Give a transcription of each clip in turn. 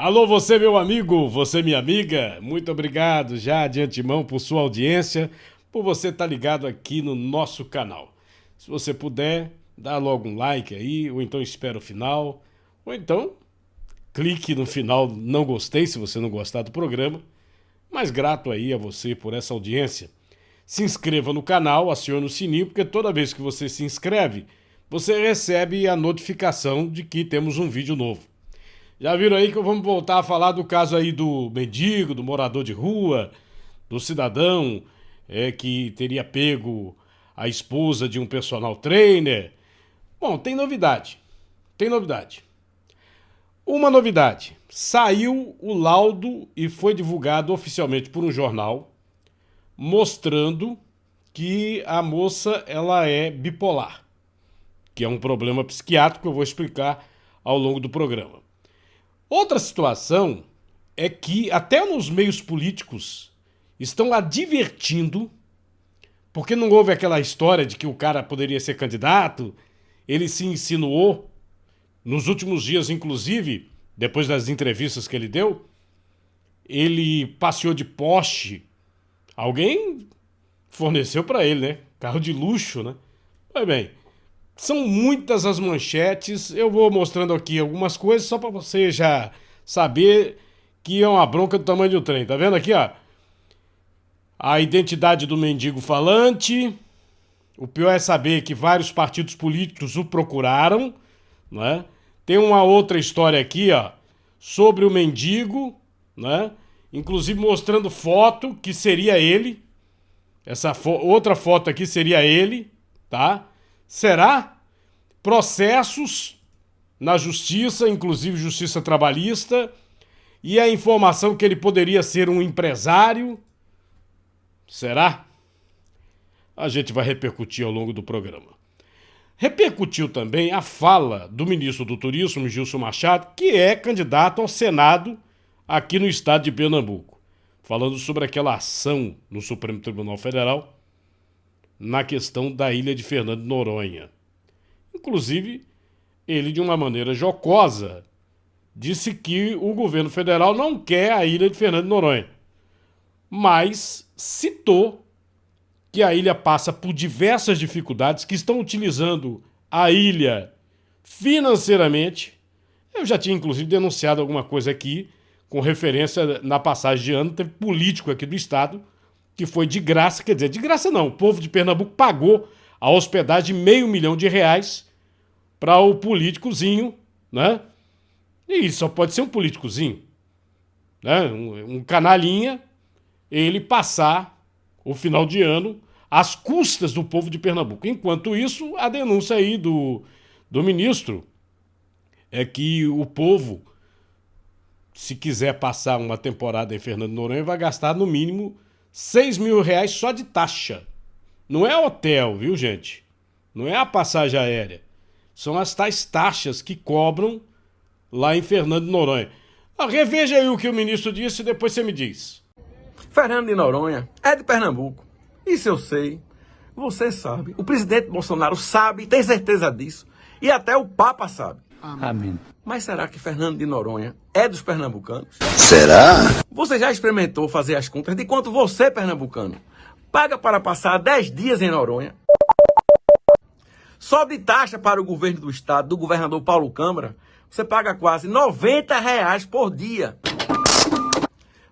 Alô, você meu amigo, você minha amiga, muito obrigado já de antemão por sua audiência, por você estar ligado aqui no nosso canal. Se você puder, dá logo um like aí, ou então espera o final, ou então clique no final não gostei se você não gostar do programa, mas grato aí a você por essa audiência. Se inscreva no canal, acione o sininho, porque toda vez que você se inscreve, você recebe a notificação de que temos um vídeo novo. Já viram aí que vamos voltar a falar do caso aí do mendigo, do morador de rua, do cidadão que teria pego a esposa de um personal trainer. Bom, tem novidade. Uma novidade. Saiu o laudo e foi divulgado oficialmente por um jornal mostrando que a moça ela é bipolar, que é um problema psiquiátrico que eu vou explicar ao longo do programa. Outra situação é que até nos meios políticos estão advertindo, porque não houve aquela história de que o cara poderia ser candidato, ele se insinuou, nos últimos dias inclusive, depois das entrevistas que ele deu, ele passeou de Porsche, alguém forneceu para ele, né? Carro de luxo, né? Pois bem, são muitas as manchetes, eu vou mostrando aqui algumas coisas só para você já saber que é uma bronca do tamanho do trem. Tá vendo aqui, ó? A identidade do mendigo falante. O pior é saber que vários partidos políticos o procuraram, né? Tem uma outra história aqui, ó, sobre o mendigo, né? Inclusive mostrando foto que seria ele. Essa outra foto aqui seria ele, tá? Será? Processos na justiça, inclusive justiça trabalhista, e a informação que ele poderia ser um empresário. Será? A gente vai repercutir ao longo do programa. Repercutiu também a fala do ministro do Turismo, Gilson Machado, que é candidato ao Senado aqui no estado de Pernambuco, falando sobre aquela ação no Supremo Tribunal Federal na questão da ilha de Fernando de Noronha. Inclusive, ele, de uma maneira jocosa, disse que o governo federal não quer a ilha de Fernando de Noronha, mas citou que a ilha passa por diversas dificuldades, que estão utilizando a ilha financeiramente. Eu já tinha, inclusive, denunciado alguma coisa aqui, com referência na passagem de ano, teve político aqui do estado que foi de graça, quer dizer, de graça não, o povo de Pernambuco pagou a hospedagem de R$500 mil para o políticozinho, né? E só pode ser um políticozinho, né? Um canalinha, ele passar o final de ano às custas do povo de Pernambuco. Enquanto isso, a denúncia aí do ministro é que o povo, se quiser passar uma temporada em Fernando de Noronha, vai gastar no mínimo R$6 mil só de taxa. Não é hotel, viu, gente? Não é a passagem aérea. São as tais taxas que cobram lá em Fernando de Noronha. Reveja aí o que o ministro disse e depois você me diz. Fernando de Noronha é de Pernambuco. Isso eu sei. Você sabe. O presidente Bolsonaro sabe, tem certeza disso. E até o Papa sabe. Amém. Mas será que Fernando de Noronha é dos pernambucanos? Será? Você já experimentou fazer as contas de quanto você, pernambucano, paga para passar 10 dias em Noronha? Só de taxa para o governo do estado, do governador Paulo Câmara, você paga quase R$90 por dia.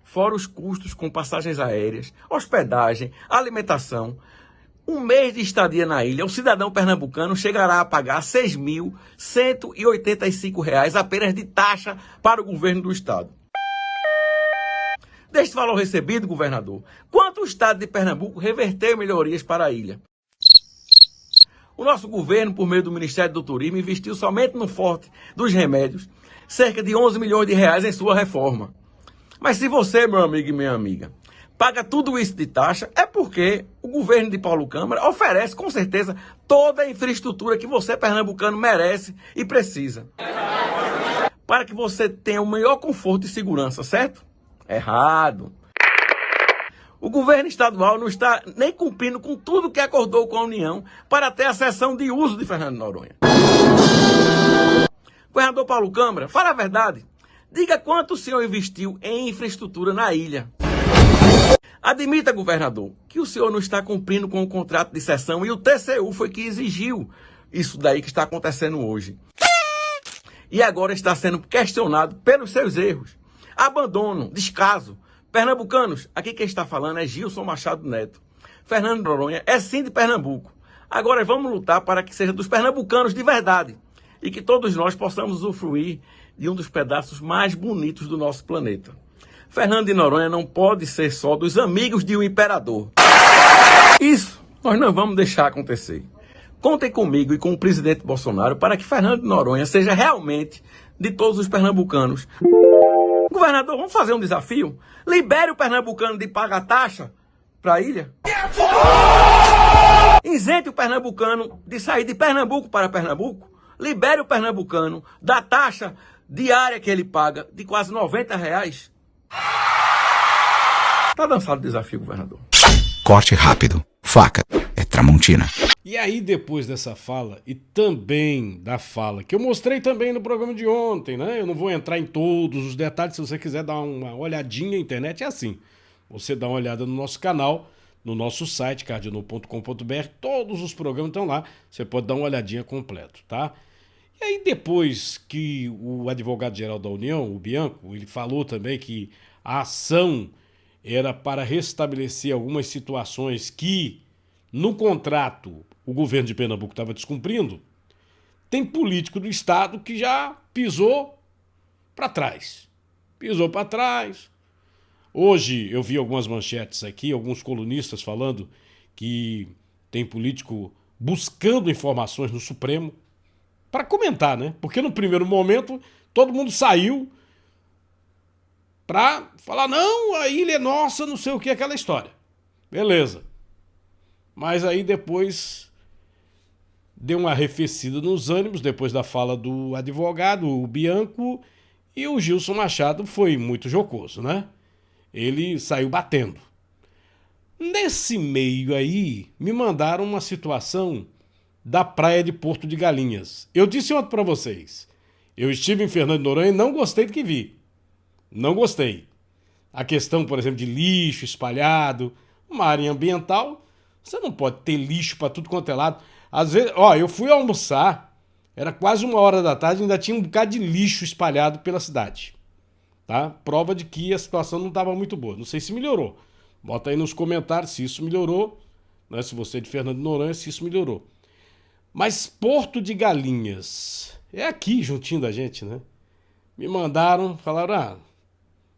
Fora os custos com passagens aéreas, hospedagem, alimentação. Um mês de estadia na ilha, o cidadão pernambucano chegará a pagar R$6.185 apenas de taxa para o governo do estado. Deste valor recebido, governador, quanto o estado de Pernambuco reverteu melhorias para a ilha? O nosso governo, por meio do Ministério do Turismo, investiu somente no Forte dos Remédios cerca de R$11 milhões em sua reforma. Mas se você, meu amigo e minha amiga, paga tudo isso de taxa, é porque o governo de Paulo Câmara oferece, com certeza, toda a infraestrutura que você, pernambucano, merece e precisa. Para que você tenha o maior conforto e segurança, certo? Errado. O governo estadual não está nem cumprindo com tudo que acordou com a União para ter a cessão de uso de Fernando de Noronha. Governador Paulo Câmara, fala a verdade. Diga quanto o senhor investiu em infraestrutura na ilha. Admita, governador, que o senhor não está cumprindo com o contrato de cessão e o TCU foi que exigiu isso daí que está acontecendo hoje. E agora está sendo questionado pelos seus erros. Abandono, descaso. Pernambucanos, aqui quem está falando é Gilson Machado Neto. Fernando Noronha é sim de Pernambuco. Agora vamos lutar para que seja dos pernambucanos de verdade e que todos nós possamos usufruir de um dos pedaços mais bonitos do nosso planeta. Fernando de Noronha não pode ser só dos amigos de um imperador. Isso nós não vamos deixar acontecer. Contem comigo e com o presidente Bolsonaro para que Fernando de Noronha seja realmente de todos os pernambucanos. Governador, vamos fazer um desafio? Libere o pernambucano de pagar taxa para a ilha. Isente o pernambucano de sair de Pernambuco para Pernambuco. Libere o pernambucano da taxa diária que ele paga de quase R$90. Tá lançado o desafio, governador. Corte rápido. Faca é Tramontina. E aí, depois dessa fala, e também da fala que eu mostrei também no programa de ontem, né? Eu não vou entrar em todos os detalhes, se você quiser dar uma olhadinha, a internet é assim. Você dá uma olhada no nosso canal, no nosso site, cardinal.com.br, todos os programas estão lá, você pode dar uma olhadinha completo, tá? E aí, depois que o advogado-geral da União, o Bianco, ele falou também que a ação era para restabelecer algumas situações que, no contrato, o governo de Pernambuco estava descumprindo, tem político do estado que já pisou para trás. Pisou para trás. Hoje eu vi algumas manchetes aqui, alguns colunistas falando que tem político buscando informações no Supremo para comentar, né? Porque no primeiro momento todo mundo saiu para falar, não, a ilha é nossa, não sei o que, aquela história. Beleza. Mas aí depois deu uma arrefecida nos ânimos, depois da fala do advogado, o Bianco, e o Gilson Machado foi muito jocoso, né? Ele saiu batendo. Nesse meio aí, me mandaram uma situação da praia de Porto de Galinhas. Eu disse ontem para vocês, eu estive em Fernando de Noronha e não gostei do que vi. Não gostei. A questão, por exemplo, de lixo espalhado, uma área ambiental, você não pode ter lixo para tudo quanto é lado. Às vezes, eu fui almoçar, era quase 1h da tarde, ainda tinha um bocado de lixo espalhado pela cidade. Tá? Prova de que a situação não estava muito boa. Não sei se melhorou. Bota aí nos comentários se isso melhorou, né? Se você é de Fernando de Noronha, se isso melhorou. Mas Porto de Galinhas é aqui, juntinho da gente, né? Me mandaram, falaram,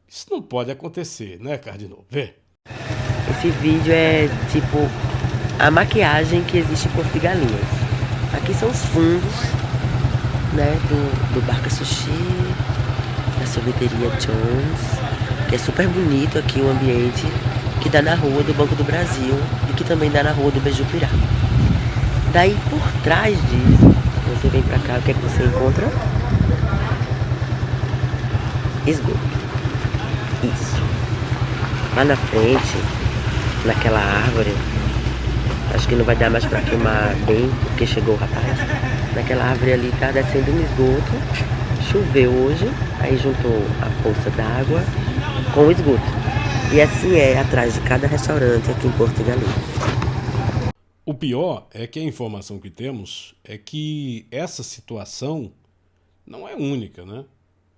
isso não pode acontecer, né, Cardinal? Vê. Esse vídeo é tipo a maquiagem que existe em Porto de Galinhas. Aqui são os fundos, né, do Barca Sushi, da sorveteria Jones, que é super bonito aqui o ambiente, que dá na rua do Banco do Brasil e que também dá na rua do Bejupirá. Daí por trás disso, você vem pra cá, o que é que você encontra? Esgoto. Isso. Lá na frente, naquela árvore, acho que não vai dar mais pra filmar bem, porque chegou o rapaz. Naquela árvore ali tá descendo um esgoto. Choveu hoje, aí juntou a poça d'água com o esgoto. E assim é atrás de cada restaurante aqui em Porto de Galinhas. O pior é que a informação que temos é que essa situação não é única, né?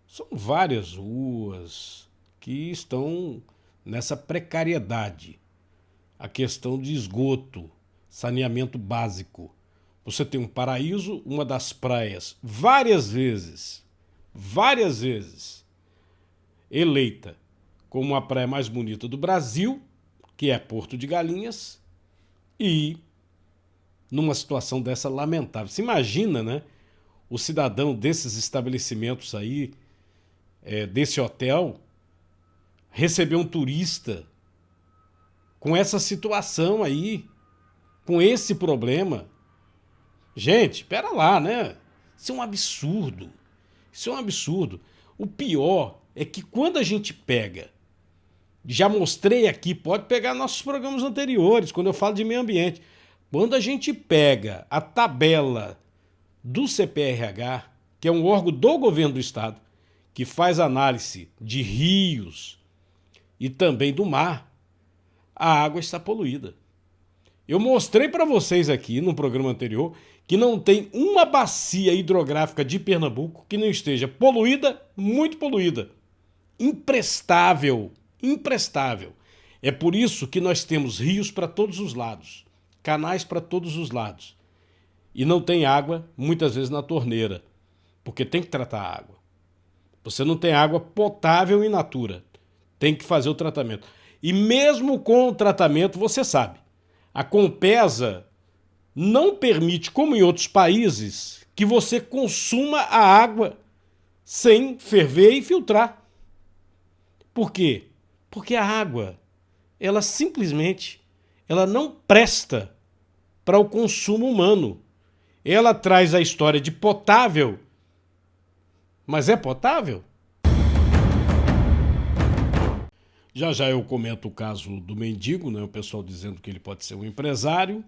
São várias ruas que estão nessa precariedade. A questão de esgoto, saneamento básico. Você tem um Paraíso, uma das praias, várias vezes, eleita como a praia mais bonita do Brasil, que é Porto de Galinhas, e numa situação dessa lamentável. Você imagina, né? O cidadão desses estabelecimentos aí, desse hotel, receber um turista com essa situação aí, com esse problema. Gente, pera lá, né? Isso é um absurdo. Isso é um absurdo. O pior é que quando a gente pega, já mostrei aqui, pode pegar nossos programas anteriores, quando eu falo de meio ambiente, quando a gente pega a tabela do CPRH, que é um órgão do governo do estado, que faz análise de rios e também do mar, a água está poluída. Eu mostrei para vocês aqui no programa anterior que não tem uma bacia hidrográfica de Pernambuco que não esteja poluída, muito poluída. Imprestável, imprestável. É por isso que nós temos rios para todos os lados, canais para todos os lados. E não tem água, muitas vezes, na torneira, porque tem que tratar a água. Você não tem água potável in natura, tem que fazer o tratamento. E mesmo com o tratamento, você sabe, a Compesa não permite, como em outros países, que você consuma a água sem ferver e filtrar. Por quê? Porque a água, ela simplesmente, ela não presta para o consumo humano. Ela traz a história de potável, mas é potável? Já já eu comento o caso do mendigo, né? O pessoal dizendo que ele pode ser um empresário.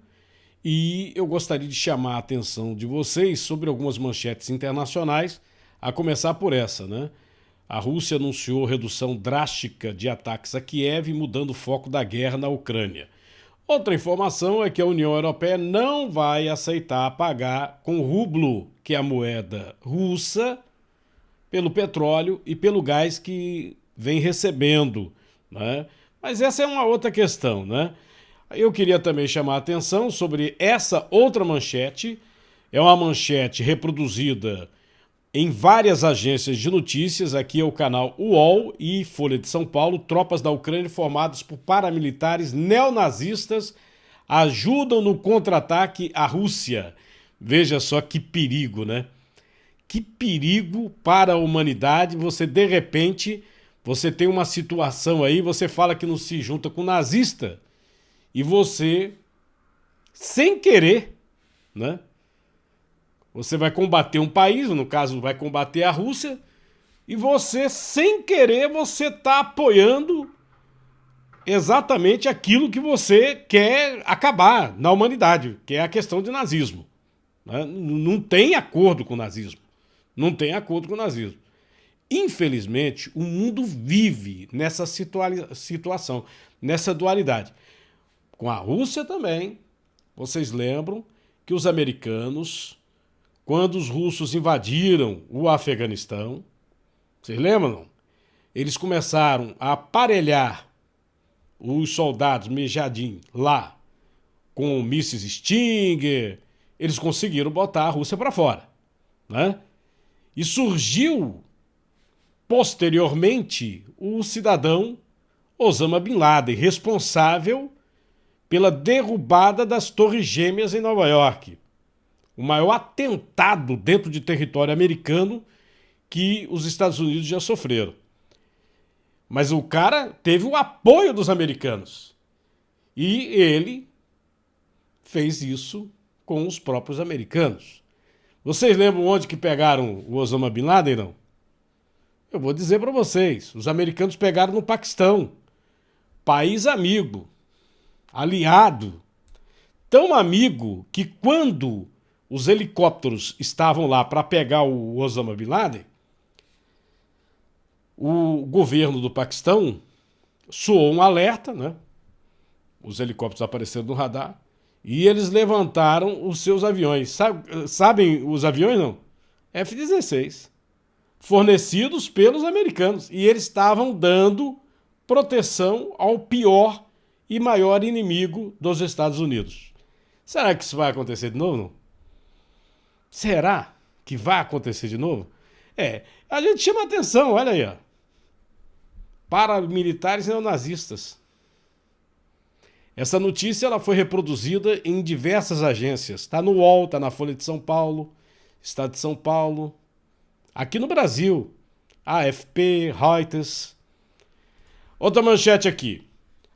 E eu gostaria de chamar a atenção de vocês sobre algumas manchetes internacionais, a começar por essa, né? A Rússia anunciou redução drástica de ataques a Kiev, mudando o foco da guerra na Ucrânia. Outra informação é que a União Europeia não vai aceitar pagar com rublo, que é a moeda russa, pelo petróleo e pelo gás que vem recebendo, né? Mas essa é uma outra questão, né? Eu queria também chamar a atenção sobre essa outra manchete. É uma manchete reproduzida em várias agências de notícias. Aqui é o canal UOL e Folha de São Paulo. Tropas da Ucrânia formadas por paramilitares neonazistas ajudam no contra-ataque à Rússia. Veja só que perigo, né? Que perigo para a humanidade. Você, de repente, você tem uma situação aí, você fala que não se junta com nazista e você, sem querer, né? Você vai combater um país, no caso vai combater a Rússia, e você, sem querer, você está apoiando exatamente aquilo que você quer acabar na humanidade, que é a questão de nazismo, né? Não tem acordo com o nazismo. Não tem acordo com o nazismo. Infelizmente, o mundo vive nessa situação, nessa dualidade. Com a Rússia também, vocês lembram que os americanos, quando os russos invadiram o Afeganistão, vocês lembram, não? Eles começaram a aparelhar os soldados Mujahideen lá com mísseis Stinger, eles conseguiram botar a Rússia para fora, né? E surgiu, posteriormente, o cidadão Osama Bin Laden, responsável pela derrubada das Torres Gêmeas em Nova York. O maior atentado dentro de território americano que os Estados Unidos já sofreram. Mas o cara teve o apoio dos americanos. E ele fez isso com os próprios americanos. Vocês lembram onde que pegaram o Osama Bin Laden, não? Eu vou dizer para vocês. Os americanos pegaram no Paquistão. País amigo, aliado. Tão amigo que quando os helicópteros estavam lá para pegar o Osama Bin Laden, o governo do Paquistão soou um alerta, né? Os helicópteros apareceram no radar e eles levantaram os seus aviões. Sabem os aviões, não? F-16, fornecidos pelos americanos. E eles estavam dando proteção ao pior e maior inimigo dos Estados Unidos. Será que isso vai acontecer de novo, não? Será que vai acontecer de novo? A gente chama atenção, olha aí, ó. Paramilitares neonazistas. Essa notícia ela foi reproduzida em diversas agências. Está no UOL, está na Folha de São Paulo, Estado de São Paulo. Aqui no Brasil, AFP, Reuters. Outra manchete aqui.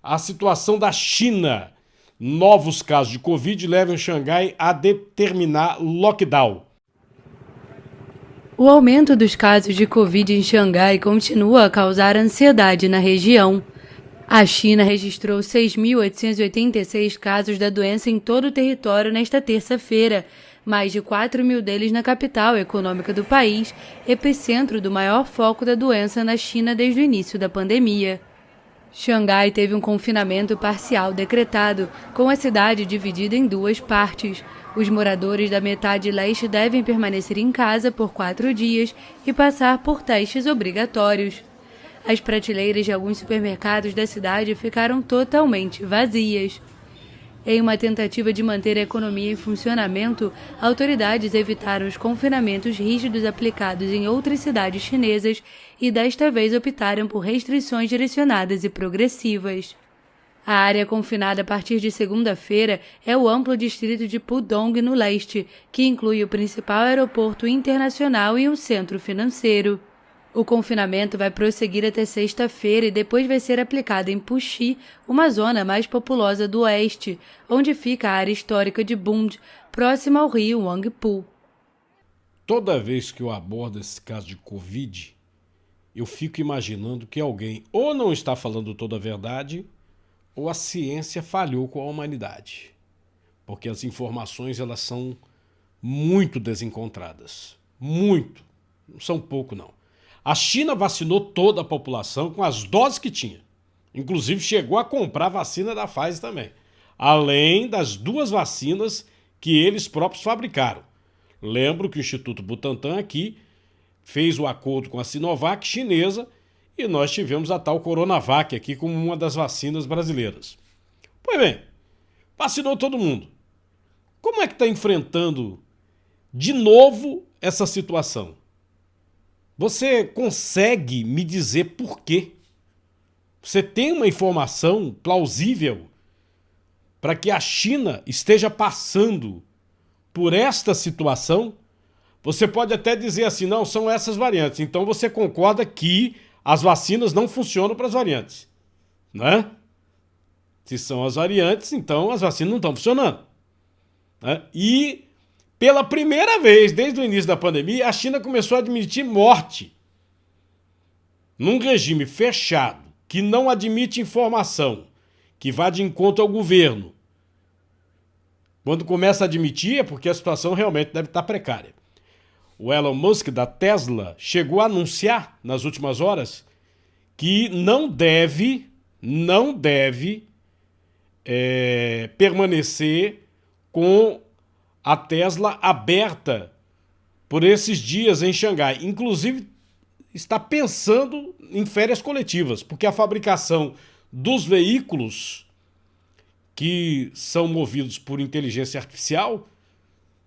A situação da China. Novos casos de Covid levam Xangai a determinar lockdown. O aumento dos casos de Covid em Xangai continua a causar ansiedade na região. A China registrou 6.886 casos da doença em todo o território nesta terça-feira, mais de 4 mil deles na capital econômica do país, epicentro do maior foco da doença na China desde o início da pandemia. Xangai teve um confinamento parcial decretado, com a cidade dividida em duas partes. Os moradores da metade leste devem permanecer em casa por 4 dias e passar por testes obrigatórios. As prateleiras de alguns supermercados da cidade ficaram totalmente vazias. Em uma tentativa de manter a economia em funcionamento, autoridades evitaram os confinamentos rígidos aplicados em outras cidades chinesas e desta vez optaram por restrições direcionadas e progressivas. A área confinada a partir de segunda-feira é o amplo distrito de Pudong, no leste, que inclui o principal aeroporto internacional e um centro financeiro. O confinamento vai prosseguir até sexta-feira e depois vai ser aplicado em Puxi, uma zona mais populosa do oeste, onde fica a área histórica de Bund, próxima ao rio Huangpu. Toda vez que eu abordo esse caso de Covid, eu fico imaginando que alguém ou não está falando toda a verdade, ou a ciência falhou com a humanidade. Porque as informações elas são muito desencontradas. Muito. Não são pouco, não. A China vacinou toda a população com as doses que tinha. Inclusive chegou a comprar vacina da Pfizer também. Além das 2 vacinas que eles próprios fabricaram. Lembro que o Instituto Butantan aqui fez o acordo com a Sinovac chinesa e nós tivemos a tal Coronavac aqui como uma das vacinas brasileiras. Pois bem, vacinou todo mundo. Como é que está enfrentando de novo essa situação? Você consegue me dizer por quê? Você tem uma informação plausível para que a China esteja passando por esta situação? Você pode até dizer assim, não, são essas variantes. Então você concorda que as vacinas não funcionam para as variantes, né? Se são as variantes, então as vacinas não estão funcionando, né? E pela primeira vez, desde o início da pandemia, a China começou a admitir morte. Num regime fechado, que não admite informação, que vá de encontro ao governo. Quando começa a admitir, é porque a situação realmente deve estar precária. O Elon Musk, da Tesla, chegou a anunciar, nas últimas horas, que não deve permanecer com a Tesla aberta por esses dias em Xangai. Inclusive, está pensando em férias coletivas, porque a fabricação dos veículos que são movidos por inteligência artificial,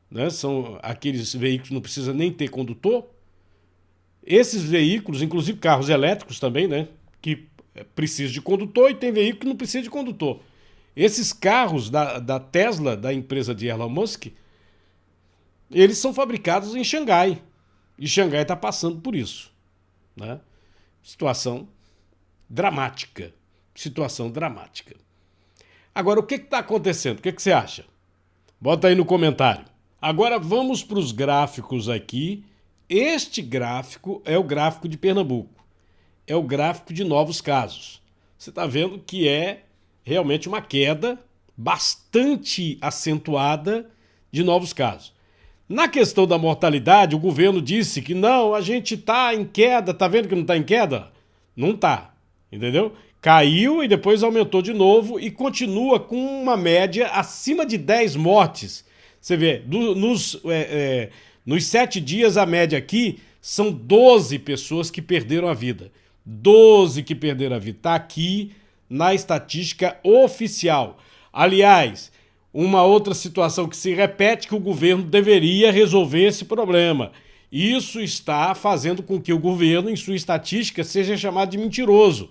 né, são aqueles veículos que não precisam nem ter condutor. Esses veículos, inclusive carros elétricos também, né, que precisam de condutor e tem veículo que não precisa de condutor. Esses carros da Tesla, da empresa de Elon Musk, eles são fabricados em Xangai. E Xangai está passando por isso, né? Situação dramática. Situação dramática. Agora, o que está acontecendo? O que você acha? Bota aí no comentário. Agora vamos para os gráficos aqui. Este gráfico é o gráfico de Pernambuco. É o gráfico de novos casos. Você está vendo que é realmente uma queda bastante acentuada de novos casos. Na questão da mortalidade, o governo disse que não, a gente está em queda, tá vendo que não está em queda? Não está, entendeu? Caiu e depois aumentou de novo e continua com uma média acima de 10 mortes. Você vê, nos 7 dias a média aqui são 12 pessoas que perderam a vida. 12 que perderam a vida. Está aqui na estatística oficial. Aliás, uma outra situação que se repete que o governo deveria resolver esse problema. Isso está fazendo com que o governo, em sua estatística, seja chamado de mentiroso.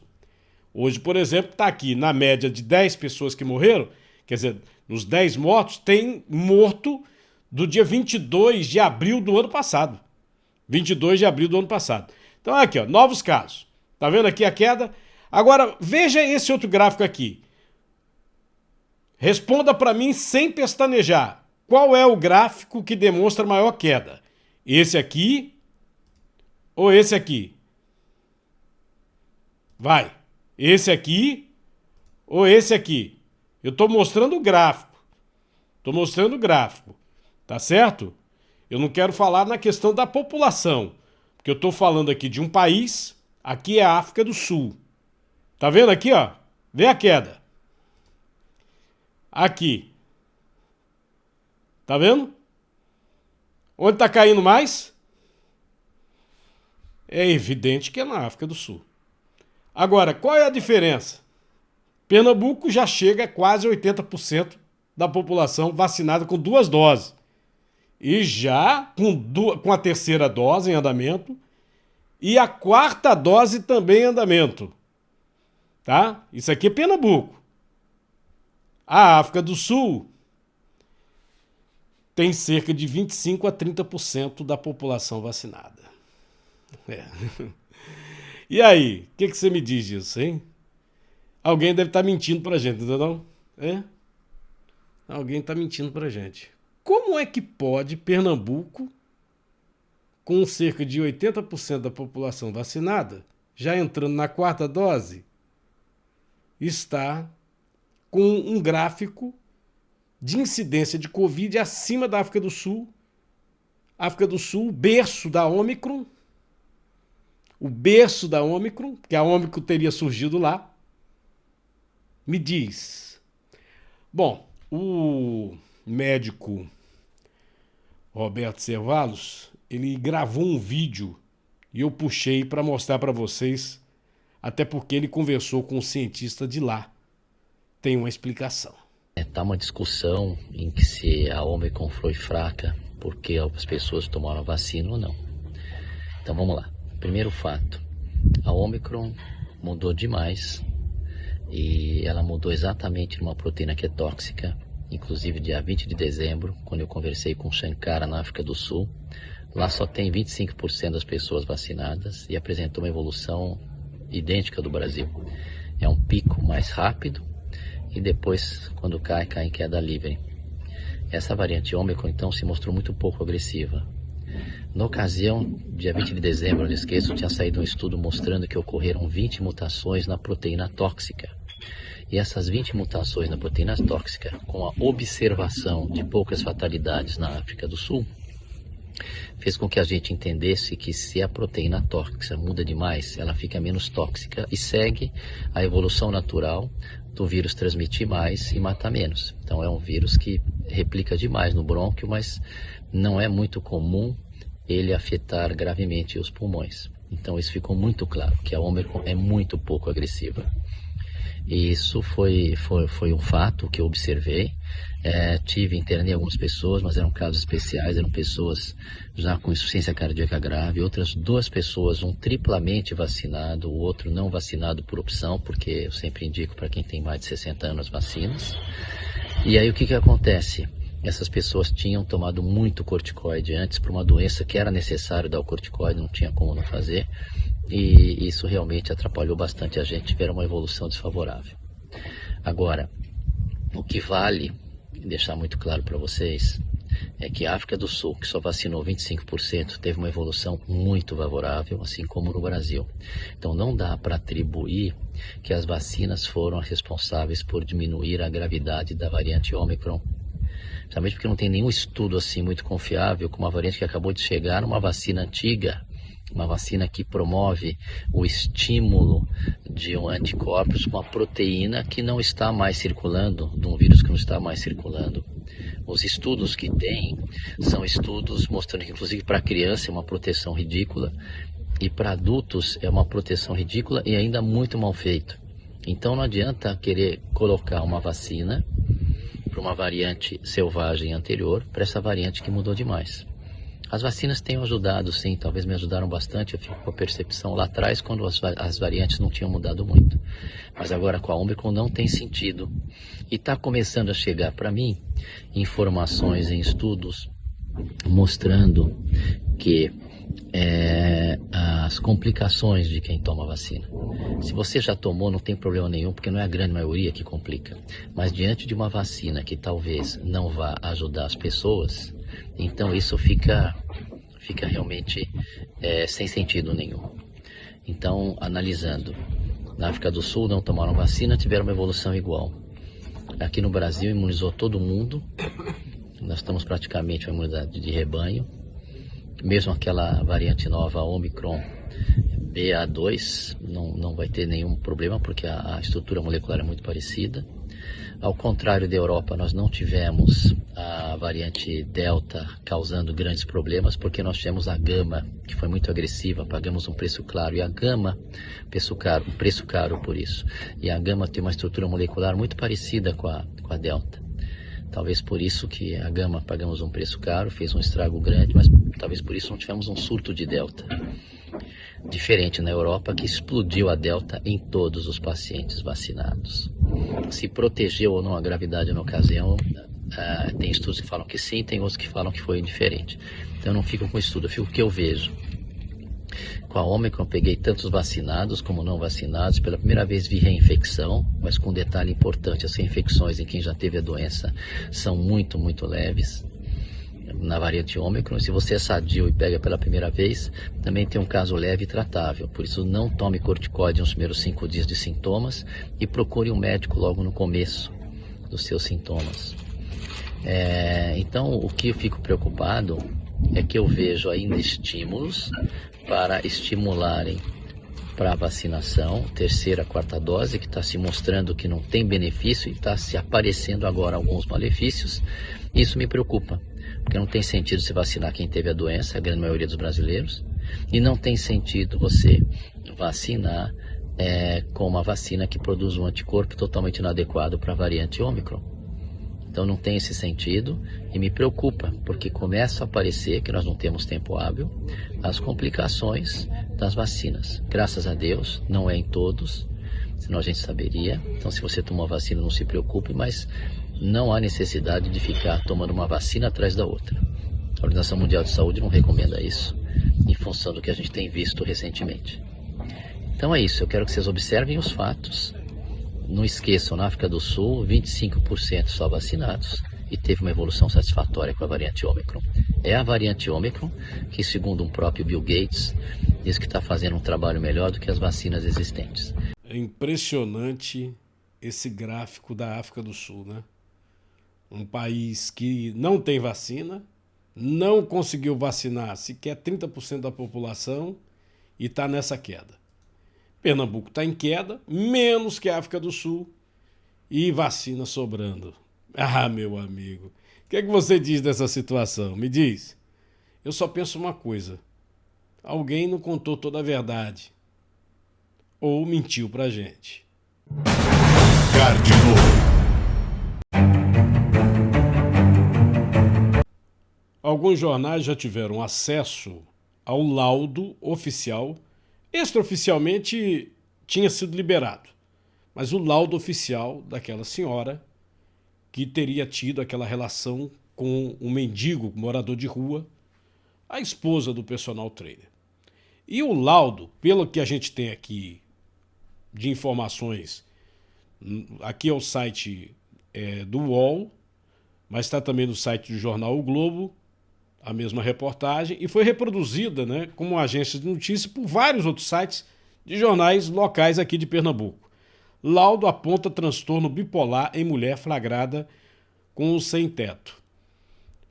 Hoje, por exemplo, está aqui na média de 10 pessoas que morreram, quer dizer, nos 10 mortos, tem morto do dia 22 de abril do ano passado. 22 de abril do ano passado. Então, aqui, ó, novos casos. Tá vendo aqui a queda? Agora, veja esse outro gráfico aqui. Responda para mim sem pestanejar. Qual é o gráfico que demonstra maior queda? Esse aqui ou esse aqui? Vai. Esse aqui ou esse aqui? Eu estou mostrando o gráfico. Estou mostrando o gráfico. Tá certo? Eu não quero falar na questão da população, porque eu estou falando aqui de um país, aqui é a África do Sul. Tá vendo aqui, ó? Vê a queda. Aqui. Tá vendo? Onde tá caindo mais? É evidente que é na África do Sul. Agora, qual é a diferença? Pernambuco já chega a quase 80% da população vacinada com 2 doses. E já com a 3ª dose em andamento e a 4ª dose também em andamento. Tá? Isso aqui é Pernambuco. A África do Sul tem cerca de 25 a 30% da população vacinada. É. E aí, o que você me diz disso, hein? Alguém deve estar mentindo pra gente, entendeu? É? Alguém está mentindo pra gente. Como é que pode Pernambuco, com cerca de 80% da população vacinada, já entrando na 4ª dose, estar com um gráfico de incidência de Covid acima da África do Sul? África do Sul, berço da Ômicron, o berço da Ômicron, que a Ômicron teria surgido lá. Me diz. Bom, o médico Roberto Cevallos, ele gravou um vídeo e eu puxei para mostrar para vocês, até porque ele conversou com um cientista de lá. Tem uma explicação. Tá uma discussão em que se a Ômicron foi fraca porque as pessoas tomaram a vacina ou não. Então vamos lá. Primeiro fato, a Ômicron mudou demais e ela mudou exatamente numa proteína que é tóxica. Inclusive dia 20 de dezembro, quando eu conversei com Shankara na África do Sul, lá só tem 25% das pessoas vacinadas e apresentou uma evolução idêntica do Brasil. É um pico mais rápido e depois, quando cai em queda livre. Essa variante Ômicron, então, se mostrou muito pouco agressiva. Na ocasião, dia 20 de dezembro, não esqueço, tinha saído um estudo mostrando que ocorreram 20 mutações na proteína tóxica. E essas 20 mutações na proteína tóxica, com a observação de poucas fatalidades na África do Sul, fez com que a gente entendesse que se a proteína tóxica muda demais, ela fica menos tóxica e segue a evolução natural do vírus transmitir mais e matar menos. Então é um vírus que replica demais no brônquio, mas não é muito comum ele afetar gravemente os pulmões. Então isso ficou muito claro, que a Ômicron é muito pouco agressiva. E isso foi um fato que eu observei. Internei algumas pessoas, mas eram casos especiais, eram pessoas já com insuficiência cardíaca grave, outras 2 pessoas, um triplamente vacinado, o outro não vacinado por opção, porque eu sempre indico para quem tem mais de 60 anos vacinas. E aí o que acontece? Essas pessoas tinham tomado muito corticoide antes para uma doença que era necessário dar o corticoide, não tinha como não fazer. E isso realmente atrapalhou bastante a gente, tiveram uma evolução desfavorável. Agora, o que vale deixar muito claro para vocês é que a África do Sul, que só vacinou 25%, teve uma evolução muito favorável, assim como no Brasil. Então não dá para atribuir que as vacinas foram responsáveis por diminuir a gravidade da variante Ômicron. Principalmente porque não tem nenhum estudo assim muito confiável com uma variante que acabou de chegar numa vacina antiga, uma vacina que promove o estímulo de um anticorpos com uma proteína que não está mais circulando, de um vírus que não está mais circulando. Os estudos que tem são estudos mostrando que inclusive para criança é uma proteção ridícula e para adultos é uma proteção ridícula e ainda muito mal feito. Então não adianta querer colocar uma vacina para uma variante selvagem anterior para essa variante que mudou demais. As vacinas têm ajudado, sim, talvez me ajudaram bastante. Eu fico com a percepção lá atrás, quando as variantes não tinham mudado muito. Mas agora com a Ômicron não tem sentido. E está começando a chegar para mim informações em estudos mostrando que as complicações de quem toma vacina. Se você já tomou, não tem problema nenhum, porque não é a grande maioria que complica. Mas diante de uma vacina que talvez não vá ajudar as pessoas, então isso fica realmente sem sentido nenhum. Então, analisando, na África do Sul não tomaram vacina, tiveram uma evolução igual. Aqui no Brasil imunizou todo mundo, nós estamos praticamente uma imunidade de rebanho. Mesmo aquela variante nova, a Omicron BA2, não vai ter nenhum problema, porque a estrutura molecular é muito parecida. Ao contrário da Europa, nós não tivemos a variante Delta causando grandes problemas, porque nós tivemos a Gama, que foi muito agressiva, pagamos um preço claro, e a Gama, um preço caro por isso. E a Gama tem uma estrutura molecular muito parecida com a Delta. Talvez por isso que a Gama pagamos um preço caro, fez um estrago grande, mas talvez por isso não tivemos um surto de Delta. Diferente na Europa, que explodiu a Delta em todos os pacientes vacinados. Se protegeu ou não a gravidade na ocasião, tem estudos que falam que sim, tem outros que falam que foi indiferente. Então eu não fico com estudo, eu fico com o que eu vejo. Com a Omicron peguei tantos vacinados como não vacinados. Pela primeira vez vi reinfecção, mas com um detalhe importante, as reinfecções em quem já teve a doença são muito, muito leves. Na variante Ômicron, se você é sadio e pega pela primeira vez, também tem um caso leve e tratável. Por isso, não tome corticoide nos primeiros 5 dias de sintomas e procure um médico logo no começo dos seus sintomas. Então, o que eu fico preocupado é que eu vejo ainda estímulos para estimularem para a vacinação, terceira, quarta dose, que está se mostrando que não tem benefício e está se aparecendo agora alguns malefícios. Isso me preocupa, porque não tem sentido se vacinar quem teve a doença, a grande maioria dos brasileiros, e não tem sentido você vacinar com uma vacina que produz um anticorpo totalmente inadequado para a variante Ômicron. Então não tem esse sentido e me preocupa, porque começa a aparecer que nós não temos tempo hábil, as complicações das vacinas. Graças a Deus, não é em todos, senão a gente saberia. Então se você tomou a vacina, não se preocupe, mas não há necessidade de ficar tomando uma vacina atrás da outra. A Organização Mundial de Saúde não recomenda isso, em função do que a gente tem visto recentemente. Então é isso, eu quero que vocês observem os fatos. Não esqueçam, na África do Sul, 25% só vacinados e teve uma evolução satisfatória com a variante Ômicron. É a variante Ômicron que, segundo o próprio Bill Gates, diz que está fazendo um trabalho melhor do que as vacinas existentes. É impressionante esse gráfico da África do Sul, né? Um país que não tem vacina, não conseguiu vacinar sequer 30% da população e está nessa queda. Pernambuco está em queda, menos que a África do Sul, e vacina sobrando. Ah, meu amigo, o que é que você diz dessa situação? Me diz. Eu só penso uma coisa. Alguém não contou toda a verdade. Ou mentiu pra gente. Alguns jornais já tiveram acesso ao laudo oficial. Extraoficialmente tinha sido liberado, mas o laudo oficial daquela senhora que teria tido aquela relação com um mendigo morador de rua, a esposa do personal trainer. E o laudo, pelo que a gente tem aqui de informações, aqui é o site do UOL, mas está também no site do jornal O Globo, a mesma reportagem, e foi reproduzida, né, como agência de notícia por vários outros sites de jornais locais aqui de Pernambuco. Laudo aponta transtorno bipolar em mulher flagrada com o sem-teto.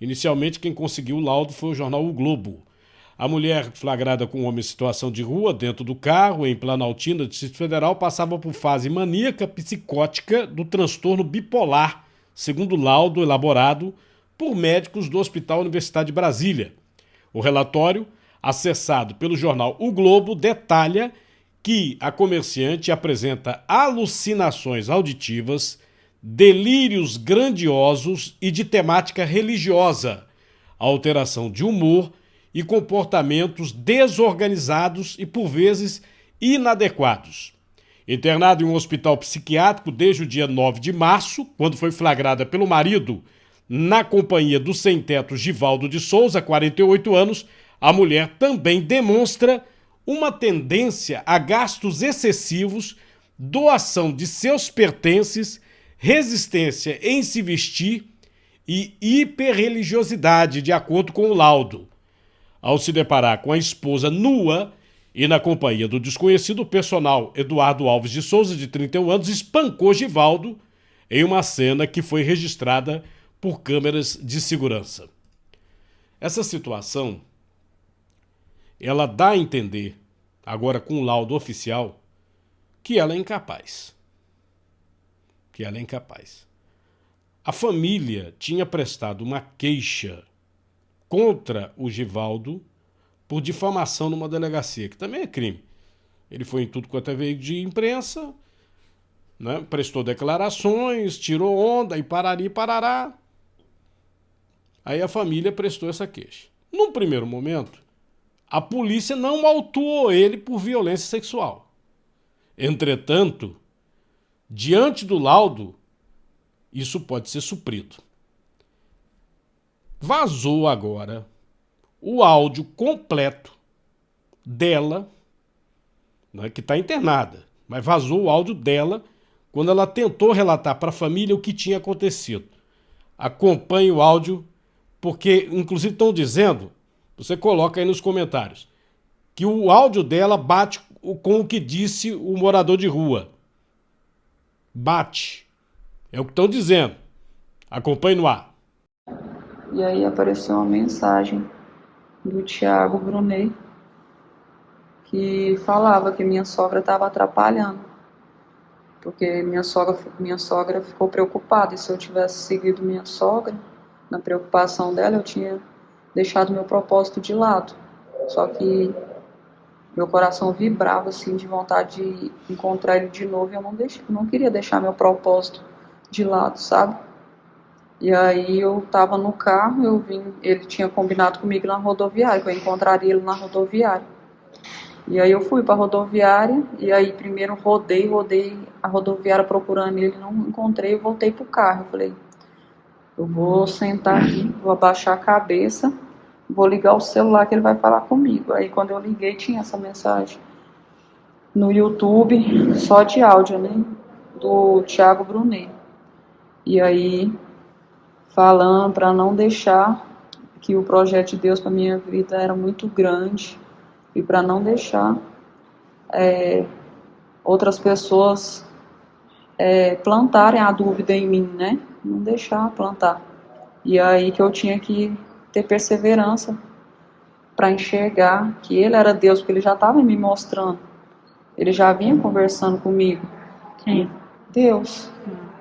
Inicialmente, quem conseguiu o laudo foi o jornal O Globo. A mulher flagrada com um homem em situação de rua dentro do carro, em Planaltina, Distrito Federal, passava por fase maníaca psicótica do transtorno bipolar, segundo o laudo elaborado por médicos do Hospital Universitário de Brasília. O relatório, acessado pelo jornal O Globo, detalha que a comerciante apresenta alucinações auditivas, delírios grandiosos e de temática religiosa, alteração de humor e comportamentos desorganizados e, por vezes, inadequados. Internado em um hospital psiquiátrico desde o dia 9 de março, quando foi flagrada pelo marido, na companhia do sem-teto Givaldo de Souza, 48 anos, a mulher também demonstra uma tendência a gastos excessivos, doação de seus pertences, resistência em se vestir e hiperreligiosidade, de acordo com o laudo. Ao se deparar com a esposa nua e na companhia do desconhecido, o personal Eduardo Alves de Souza, de 31 anos, espancou Givaldo em uma cena que foi registrada por câmeras de segurança. Essa situação, ela dá a entender, agora com o laudo oficial, que ela é incapaz. Que ela é incapaz. A família tinha prestado uma queixa contra o Givaldo por difamação numa delegacia, que também é crime. Ele foi em tudo quanto é veículo de imprensa, né, prestou declarações, tirou onda e parari, parará. Aí a família prestou essa queixa. Num primeiro momento, a polícia não autuou ele por violência sexual. Entretanto, diante do laudo, isso pode ser suprido. Vazou agora o áudio completo dela, né, que está internada, mas vazou o áudio dela quando ela tentou relatar para a família o que tinha acontecido. Acompanhe o áudio, porque inclusive estão dizendo, você coloca aí nos comentários, que o áudio dela bate com o que disse o morador de rua. Bate. É o que estão dizendo. Acompanhe no ar. E aí apareceu uma mensagem do Thiago Brunet, que falava que minha sogra estava atrapalhando, porque minha sogra ficou preocupada, e se eu tivesse seguido minha sogra, na preocupação dela, eu tinha deixado meu propósito de lado. Só que meu coração vibrava assim de vontade de encontrar ele de novo, e eu não queria deixar meu propósito de lado, sabe? E aí eu tava no carro, ele tinha combinado comigo na rodoviária, que eu encontraria ele na rodoviária. E aí eu fui pra rodoviária, e aí primeiro rodei a rodoviária procurando ele, não encontrei, eu voltei pro carro. Eu falei, eu vou sentar aqui, vou abaixar a cabeça, vou ligar o celular que ele vai falar comigo. Aí quando eu liguei tinha essa mensagem no YouTube, só de áudio, né, do Thiago Brunet. E aí falando para não deixar, que o projeto de Deus para minha vida era muito grande, e para não deixar outras pessoas plantarem a dúvida em mim, né? Não deixar plantar. E aí que eu tinha que ter perseverança para enxergar que ele era Deus, porque ele já estava me mostrando. Ele já vinha conversando comigo. Quem? Deus.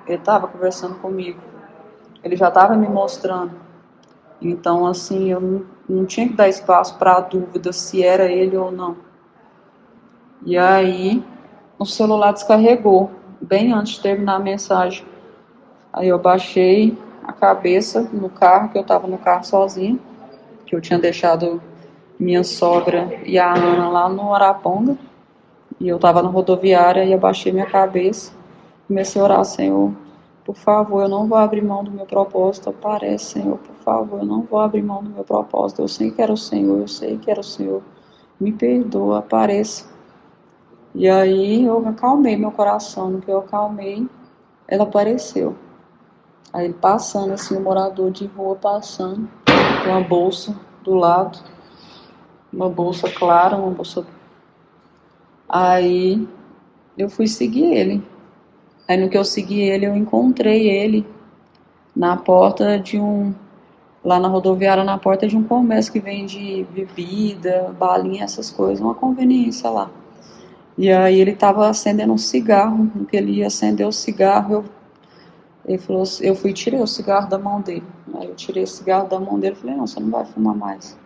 Ele estava conversando comigo. Ele já estava me mostrando. Então, assim, eu não tinha que dar espaço para a dúvida se era ele ou não. E aí, o celular descarregou, bem antes de terminar a mensagem. Aí eu baixei a cabeça no carro, que eu estava no carro sozinha, que eu tinha deixado minha sogra e a Ana lá no Araponga, e eu estava na rodoviária, e eu baixei minha cabeça, comecei a orar, Senhor, por favor, eu não vou abrir mão do meu propósito, aparece, Senhor, por favor, eu não vou abrir mão do meu propósito, eu sei que era o Senhor, eu sei que era o Senhor, me perdoa, apareça. E aí eu acalmei meu coração, no que eu acalmei, ela apareceu. Aí ele passando, assim, o morador de rua passando, com uma bolsa do lado, uma bolsa clara, uma bolsa... Aí eu fui seguir ele. Aí no que eu segui ele, eu encontrei ele na porta de lá na rodoviária, na porta de um comércio que vende bebida, balinha, essas coisas, uma conveniência lá. E aí ele estava acendendo um cigarro, no que ele ia acender o cigarro, ele falou, eu fui e tirei o cigarro da mão dele. Aí eu tirei o cigarro da mão dele e falei, não, você não vai fumar mais.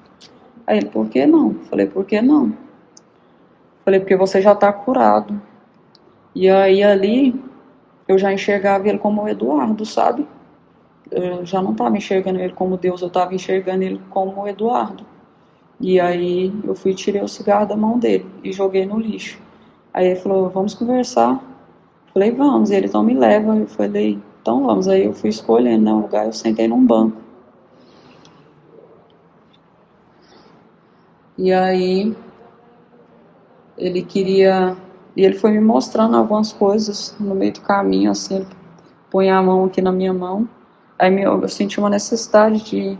Aí ele, por que não? Falei, por que não? Falei, porque você já está curado. E aí ali, eu já enxergava ele como o Eduardo, sabe? Eu já não estava enxergando ele como Deus, eu estava enxergando ele como o Eduardo. E aí eu fui e tirei o cigarro da mão dele e joguei no lixo. Aí ele falou, vamos conversar? Falei, vamos. E ele, então me leva. Eu falei, então vamos. Aí eu fui escolhendo, né, um lugar, eu sentei num banco. E aí ele queria... E ele foi me mostrando algumas coisas no meio do caminho, assim, ele põe a mão aqui na minha mão. Aí eu senti uma necessidade de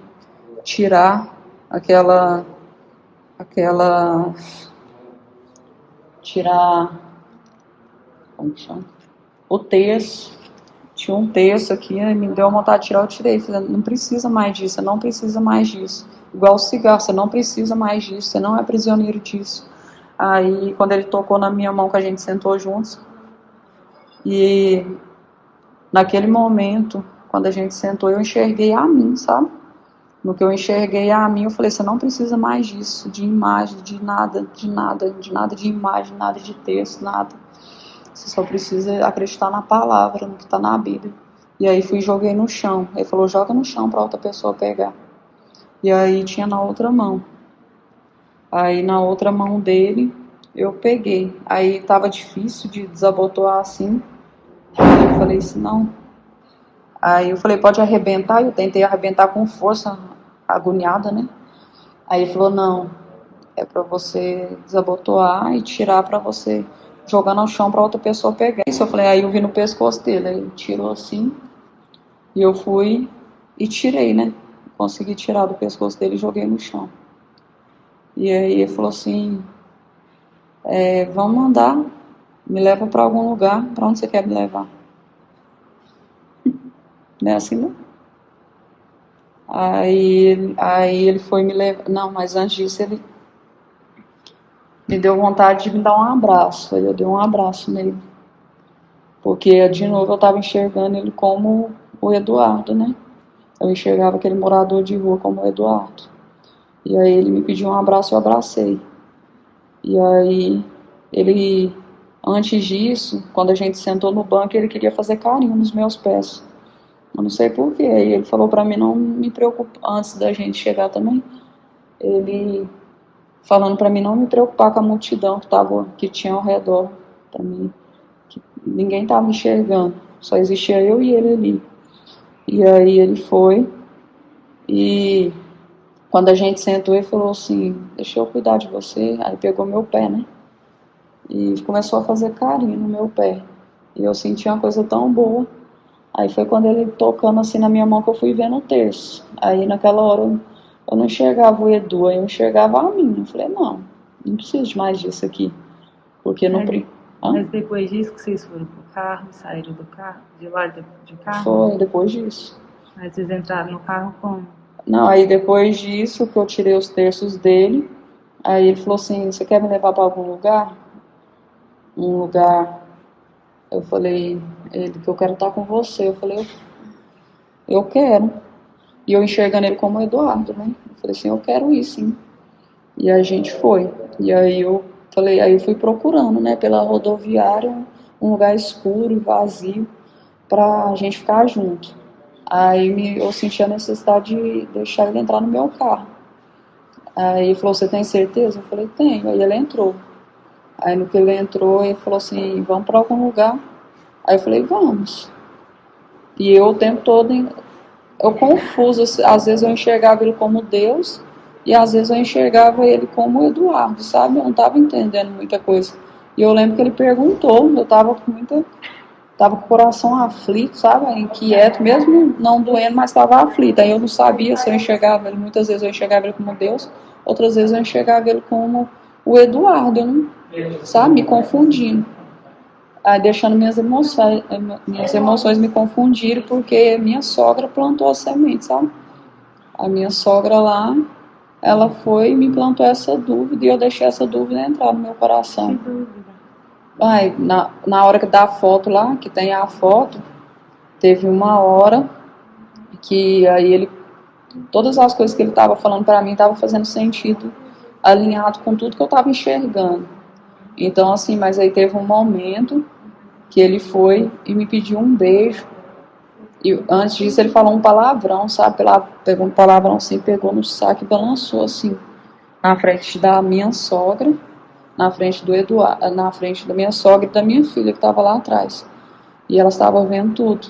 tirar tirar, como que chama? O terço tinha um texto aqui, me deu vontade de tirar, eu tirei. Falei, não precisa mais disso, você não precisa mais disso. Igual o cigarro, você não precisa mais disso, você não é prisioneiro disso. Aí, quando ele tocou na minha mão, que a gente sentou juntos, e naquele momento, quando a gente sentou, eu enxerguei a mim, sabe? No que eu enxerguei a mim, eu falei, você não precisa mais disso, de imagem, de nada, de nada, de nada de imagem, nada de texto, nada. Você só precisa acreditar na palavra, no que está na Bíblia. E aí fui e joguei no chão. Ele falou, joga no chão para outra pessoa pegar. E aí tinha na outra mão. Aí na outra mão dele, eu peguei. Aí tava difícil de desabotoar assim. Aí eu falei assim, não. Aí eu falei, pode arrebentar? Eu tentei arrebentar com força, agoniada, né? Aí ele falou, não, é pra você desabotoar e tirar pra você jogar no chão pra outra pessoa pegar. Isso eu falei, aí eu vi no pescoço dele, aí ele tirou assim, e eu fui e tirei, né? Consegui tirar do pescoço dele e joguei no chão. E aí ele falou assim, vamos andar, me leva pra algum lugar, pra onde você quer me levar? Não é assim, não? Aí ele foi me levar, não, mas antes disso ele me deu vontade de me dar um abraço. Aí eu dei um abraço nele. Porque, de novo, eu estava enxergando ele como o Eduardo, né? Eu enxergava aquele morador de rua como o Eduardo. E aí ele me pediu um abraço, eu abracei. E aí ele, antes disso, quando a gente sentou no banco, ele queria fazer carinho nos meus pés. Eu não sei porquê. Aí ele falou pra mim não me preocupar, antes da gente chegar também, ele falando pra mim não me preocupar com a multidão que tinha ao redor, pra mim, que ninguém estava enxergando, só existia eu e ele ali. E aí ele foi, e quando a gente sentou, ele falou assim, deixa eu cuidar de você. Aí pegou meu pé, né, e começou a fazer carinho no meu pé, e eu senti uma coisa tão boa. Aí foi quando ele tocando assim na minha mão que eu fui vendo o terço. Aí naquela hora eu não enxergava o Edu, aí eu enxergava a mim. Eu falei, não preciso de mais disso aqui. Porque não... Mas depois disso que vocês foram pro carro, saíram do carro, de lá de carro? Foi, depois disso. Aí vocês entraram no carro como? Não, aí depois disso que eu tirei os terços dele, aí ele falou assim, você quer me levar para algum lugar? Um lugar... Eu falei, ele, que eu quero estar com você. Eu falei, eu quero. E eu enxergando ele como Eduardo, né? Eu falei assim, eu quero ir, sim. E a gente foi. E aí eu falei, aí eu fui procurando, né, pela rodoviária, um lugar escuro e vazio pra gente ficar junto. Aí eu senti a necessidade de deixar ele entrar no meu carro. Aí ele falou, você tem certeza? Eu falei, tenho. Aí ele entrou. Aí no que ele entrou, ele falou assim, vamos para algum lugar? Aí eu falei, vamos. E eu o tempo todo, eu confuso, às vezes eu enxergava ele como Deus, e às vezes eu enxergava ele como Eduardo, sabe? Eu não estava entendendo muita coisa. E eu lembro que ele perguntou, eu estava com o coração aflito, sabe? Inquieto, mesmo não doendo, mas estava aflito. Aí eu não sabia se eu enxergava ele, muitas vezes eu enxergava ele como Deus, outras vezes eu enxergava ele como o Eduardo, eu não, sabe? Me confundindo. Aí deixando minhas emoções me confundirem, porque minha sogra plantou a semente, sabe? A minha sogra lá, ela foi e me plantou essa dúvida, e eu deixei essa dúvida entrar no meu coração. Que dúvida? Aí, na hora que dá a foto lá, que tem a foto, teve uma hora que aí todas as coisas que ele estava falando para mim estavam fazendo sentido, alinhado com tudo que eu estava enxergando. Então, assim, mas aí teve um momento que ele foi e me pediu um beijo. E antes disso ele falou um palavrão, sabe? Pegou um palavrão assim, pegou no saco e balançou assim, na frente da minha sogra, na frente do Eduardo, na frente da minha sogra e da minha filha que estava lá atrás. E elas estavam vendo tudo.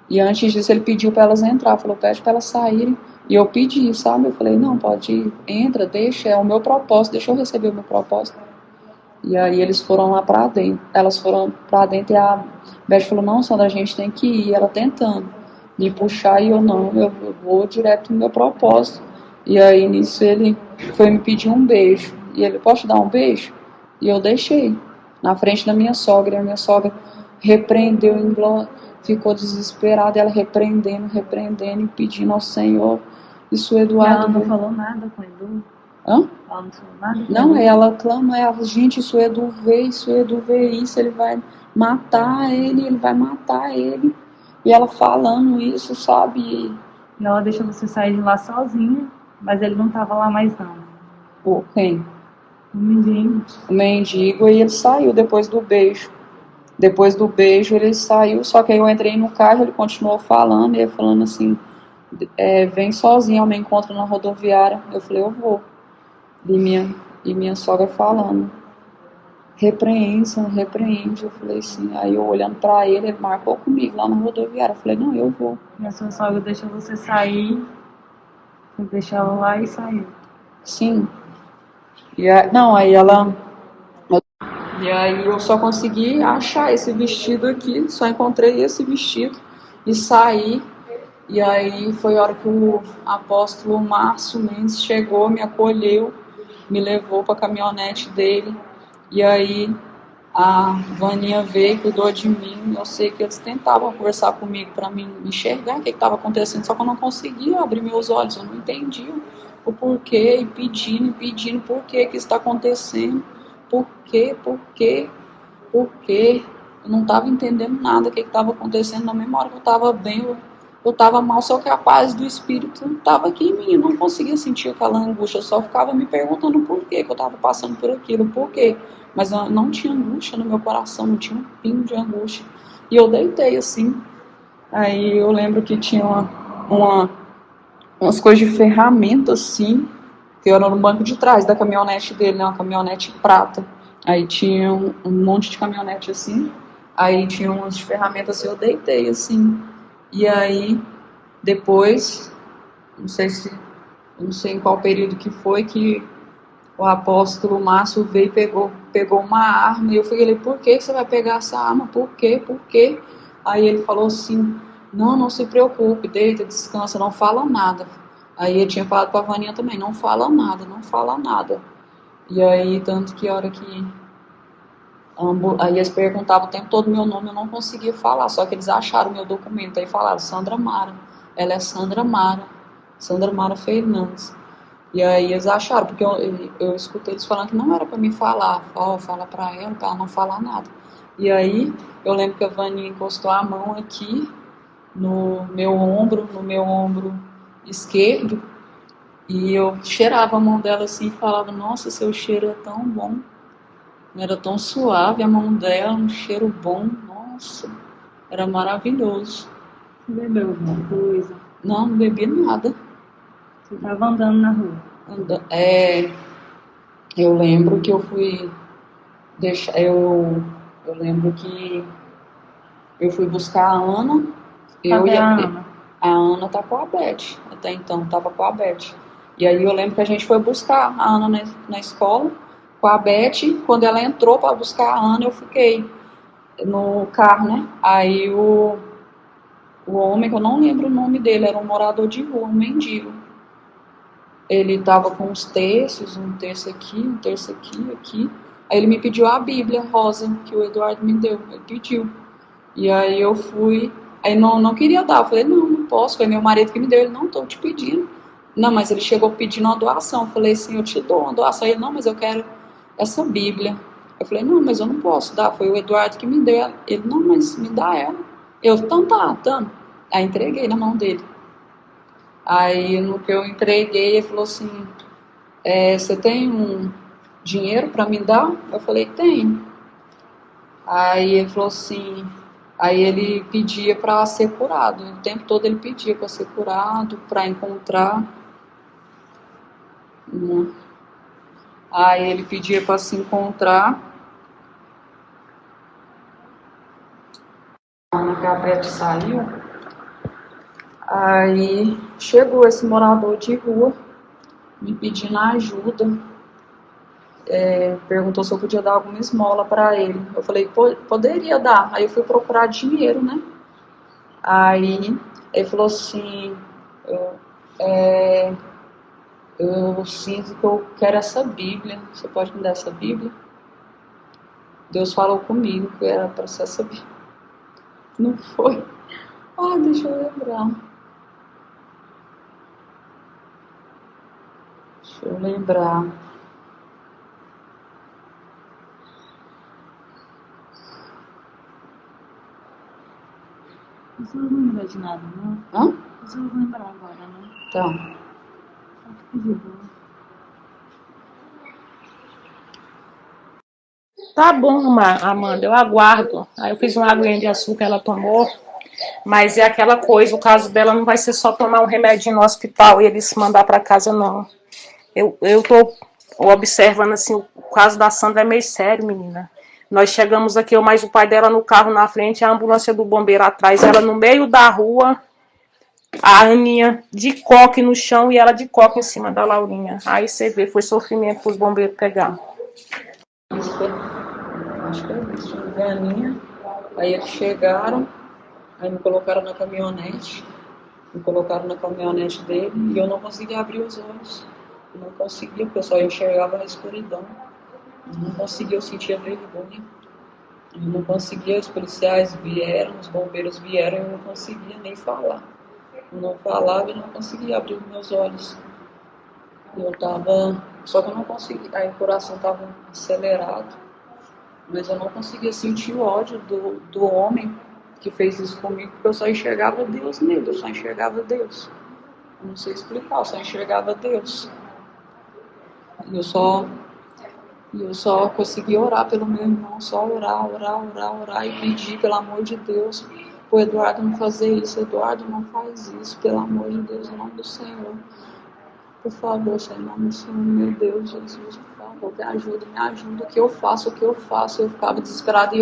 E antes disso ele pediu para elas entrar, falou, pede para elas saírem. E eu pedi, sabe? Eu falei, não, pode ir, entra, deixa, é o meu propósito, deixa eu receber o meu propósito. E aí eles foram lá pra dentro, elas foram pra dentro e a Beth falou, não, Sandra, a gente tem que ir, ela tentando me puxar e eu não, eu vou direto no meu propósito. E aí nisso ele foi me pedir um beijo, e ele, posso te dar um beijo? E eu deixei, na frente da minha sogra, e a minha sogra repreendeu, ficou desesperada, ela repreendendo e pedindo ao Senhor. Isso o E Eduardo... ela não falou nada com o Edu? Hã? Ela não falou nada com o Não, Edu? ela clama, gente, isso o Edu vê isso, ele vai matar ele vai matar ele. E ela falando isso, sabe? E ela deixou você sair de lá sozinha, mas ele não tava lá mais não. Pô, quem? O mendigo. O mendigo, e ele saiu depois do beijo. Depois do beijo ele saiu, só que aí eu entrei no carro, ele continuou falando, e ele falando assim, vem sozinho ao meu encontro na rodoviária. Eu falei, eu vou. E minha sogra falando, repreende. Eu falei assim, aí eu olhando pra ele, ele marcou comigo lá na rodoviária. Eu falei, não, eu vou. E a sua sogra deixou você sair, você deixou ela lá e saiu. Sim. Não, aí ela... E aí eu só consegui achar esse vestido aqui, só encontrei esse vestido e saí. E aí foi a hora que o apóstolo Márcio Mendes chegou, me acolheu, me levou para a caminhonete dele. E aí a Vaninha veio, cuidou de mim. Eu sei que eles tentavam conversar comigo para me enxergar o que estava acontecendo, só que eu não conseguia abrir meus olhos, eu não entendia o porquê, e pedindo por que está acontecendo. Por quê? Eu não estava entendendo nada do que estava acontecendo. Na mesma hora que eu estava bem, eu estava mal, só que a paz do Espírito estava aqui em mim. Eu não conseguia sentir aquela angústia, eu só ficava me perguntando por que eu estava passando por aquilo, por quê. Mas eu não tinha angústia no meu coração, não tinha um pingo de angústia. E eu deitei assim. Aí eu lembro que tinha umas coisas de ferramenta assim, que era no banco de trás da caminhonete dele, né, uma caminhonete prata. Aí tinha um monte de caminhonete assim, aí tinha umas ferramentas assim, eu deitei assim. E aí, depois, não sei em qual período que foi, que o apóstolo Márcio veio e pegou uma arma, e eu falei, por que você vai pegar essa arma? Por quê? Aí ele falou assim, não se preocupe, deita, descansa, não fala nada. Aí ele tinha falado para a Vaninha também, não fala nada. E aí, tanto que a hora que... Aí eles perguntavam o tempo todo meu nome, eu não conseguia falar, só que eles acharam o meu documento, aí falaram, Sandra Mara, ela é Sandra Mara Fernandes. E aí eles acharam, porque eu escutei eles falando que não era para mim falar, fala para ela não falar nada. E aí eu lembro que a Vaninha encostou a mão aqui no meu ombro esquerdo, e eu cheirava a mão dela assim e falava, nossa, seu cheiro é tão bom. Era tão suave a mão dela, um cheiro bom, nossa, era maravilhoso. Você bebeu alguma coisa? Não bebi nada. Você estava andando na rua? Eu lembro que eu fui deixar, eu lembro que eu fui buscar a Ana. A Ana tá com a Beth, até então tava com a Beth. E aí eu lembro que a gente foi buscar a Ana na escola com a Beth. Quando ela entrou para buscar a Ana, eu fiquei no carro, né? Aí o homem, que eu não lembro o nome dele, era um morador de rua, um mendigo. Ele tava com uns terços, um terço aqui. Aí ele me pediu a Bíblia rosa, que o Eduardo me deu, ele pediu. E aí eu fui, aí não queria dar, eu falei, não posso, foi meu marido que me deu, ele, não, tô te pedindo. Não, mas ele chegou pedindo uma doação, eu falei assim, eu te dou uma doação. Ele, não, mas eu quero essa Bíblia. Eu falei, não, mas eu não posso dar, foi o Eduardo que me deu. Ele, não, mas me dá ela. Eu, então tá. Aí entreguei na mão dele. Aí no que eu entreguei, ele falou assim, você tem um dinheiro para me dar? Eu falei, tenho. Aí ele falou assim, aí ele pedia para ser curado, o tempo todo ele pedia para ser curado, para encontrar. Aí ele pedia para se encontrar. A Ana Gabete saiu. Aí chegou esse morador de rua me pedindo ajuda, perguntou se eu podia dar alguma esmola para ele. Eu falei, poderia dar. Aí eu fui procurar dinheiro, né? Aí ele falou assim, eu sinto que eu quero essa Bíblia, você pode me dar essa Bíblia? Deus falou comigo que era para ser essa Bíblia. Não foi. Ah, deixa eu lembrar. Deixa eu lembrar. Você não lembra de nada, não? Hã? Você não lembra agora, não? Então. Só fica de boa. Tá bom, Amanda, eu aguardo. Aí eu fiz uma aguinha de açúcar, ela tomou. Mas é aquela coisa, o caso dela não vai ser só tomar um remédio no hospital e eles mandar para casa, não. Eu tô observando, assim, o caso da Sandra é meio sério, menina. Nós chegamos aqui, eu mais o pai dela no carro na frente, a ambulância do bombeiro atrás, ela no meio da rua, a Aninha de coque no chão e ela de coque em cima da Laurinha. Aí você vê, foi sofrimento pros bombeiros pegar. Acho que é isso, tinha uma ganinha. Aí eles chegaram, aí me colocaram na caminhonete. Me colocaram na caminhonete dele e eu não conseguia abrir os olhos. Eu não conseguia, porque eu só enxergava na escuridão. Eu não conseguia, eu sentia vergonha. Eu não conseguia, os policiais vieram, os bombeiros vieram e eu não conseguia nem falar. Eu não falava e não conseguia abrir os meus olhos. Eu tava, só que eu não conseguia, aí o coração estava acelerado, mas eu não conseguia sentir o ódio do homem que fez isso comigo, porque eu só enxergava Deus nele, eu só enxergava Deus. Eu não sei explicar, eu só enxergava Deus. E eu só conseguia orar pelo meu irmão, só orar e pedir, pelo amor de Deus, o Eduardo não fazer isso, Eduardo não faz isso, pelo amor de Deus, em nome do Senhor. Por favor, Senhor, em nome do Senhor, meu Deus, Jesus, por favor, me ajuda, o que eu faço, Eu ficava desesperada e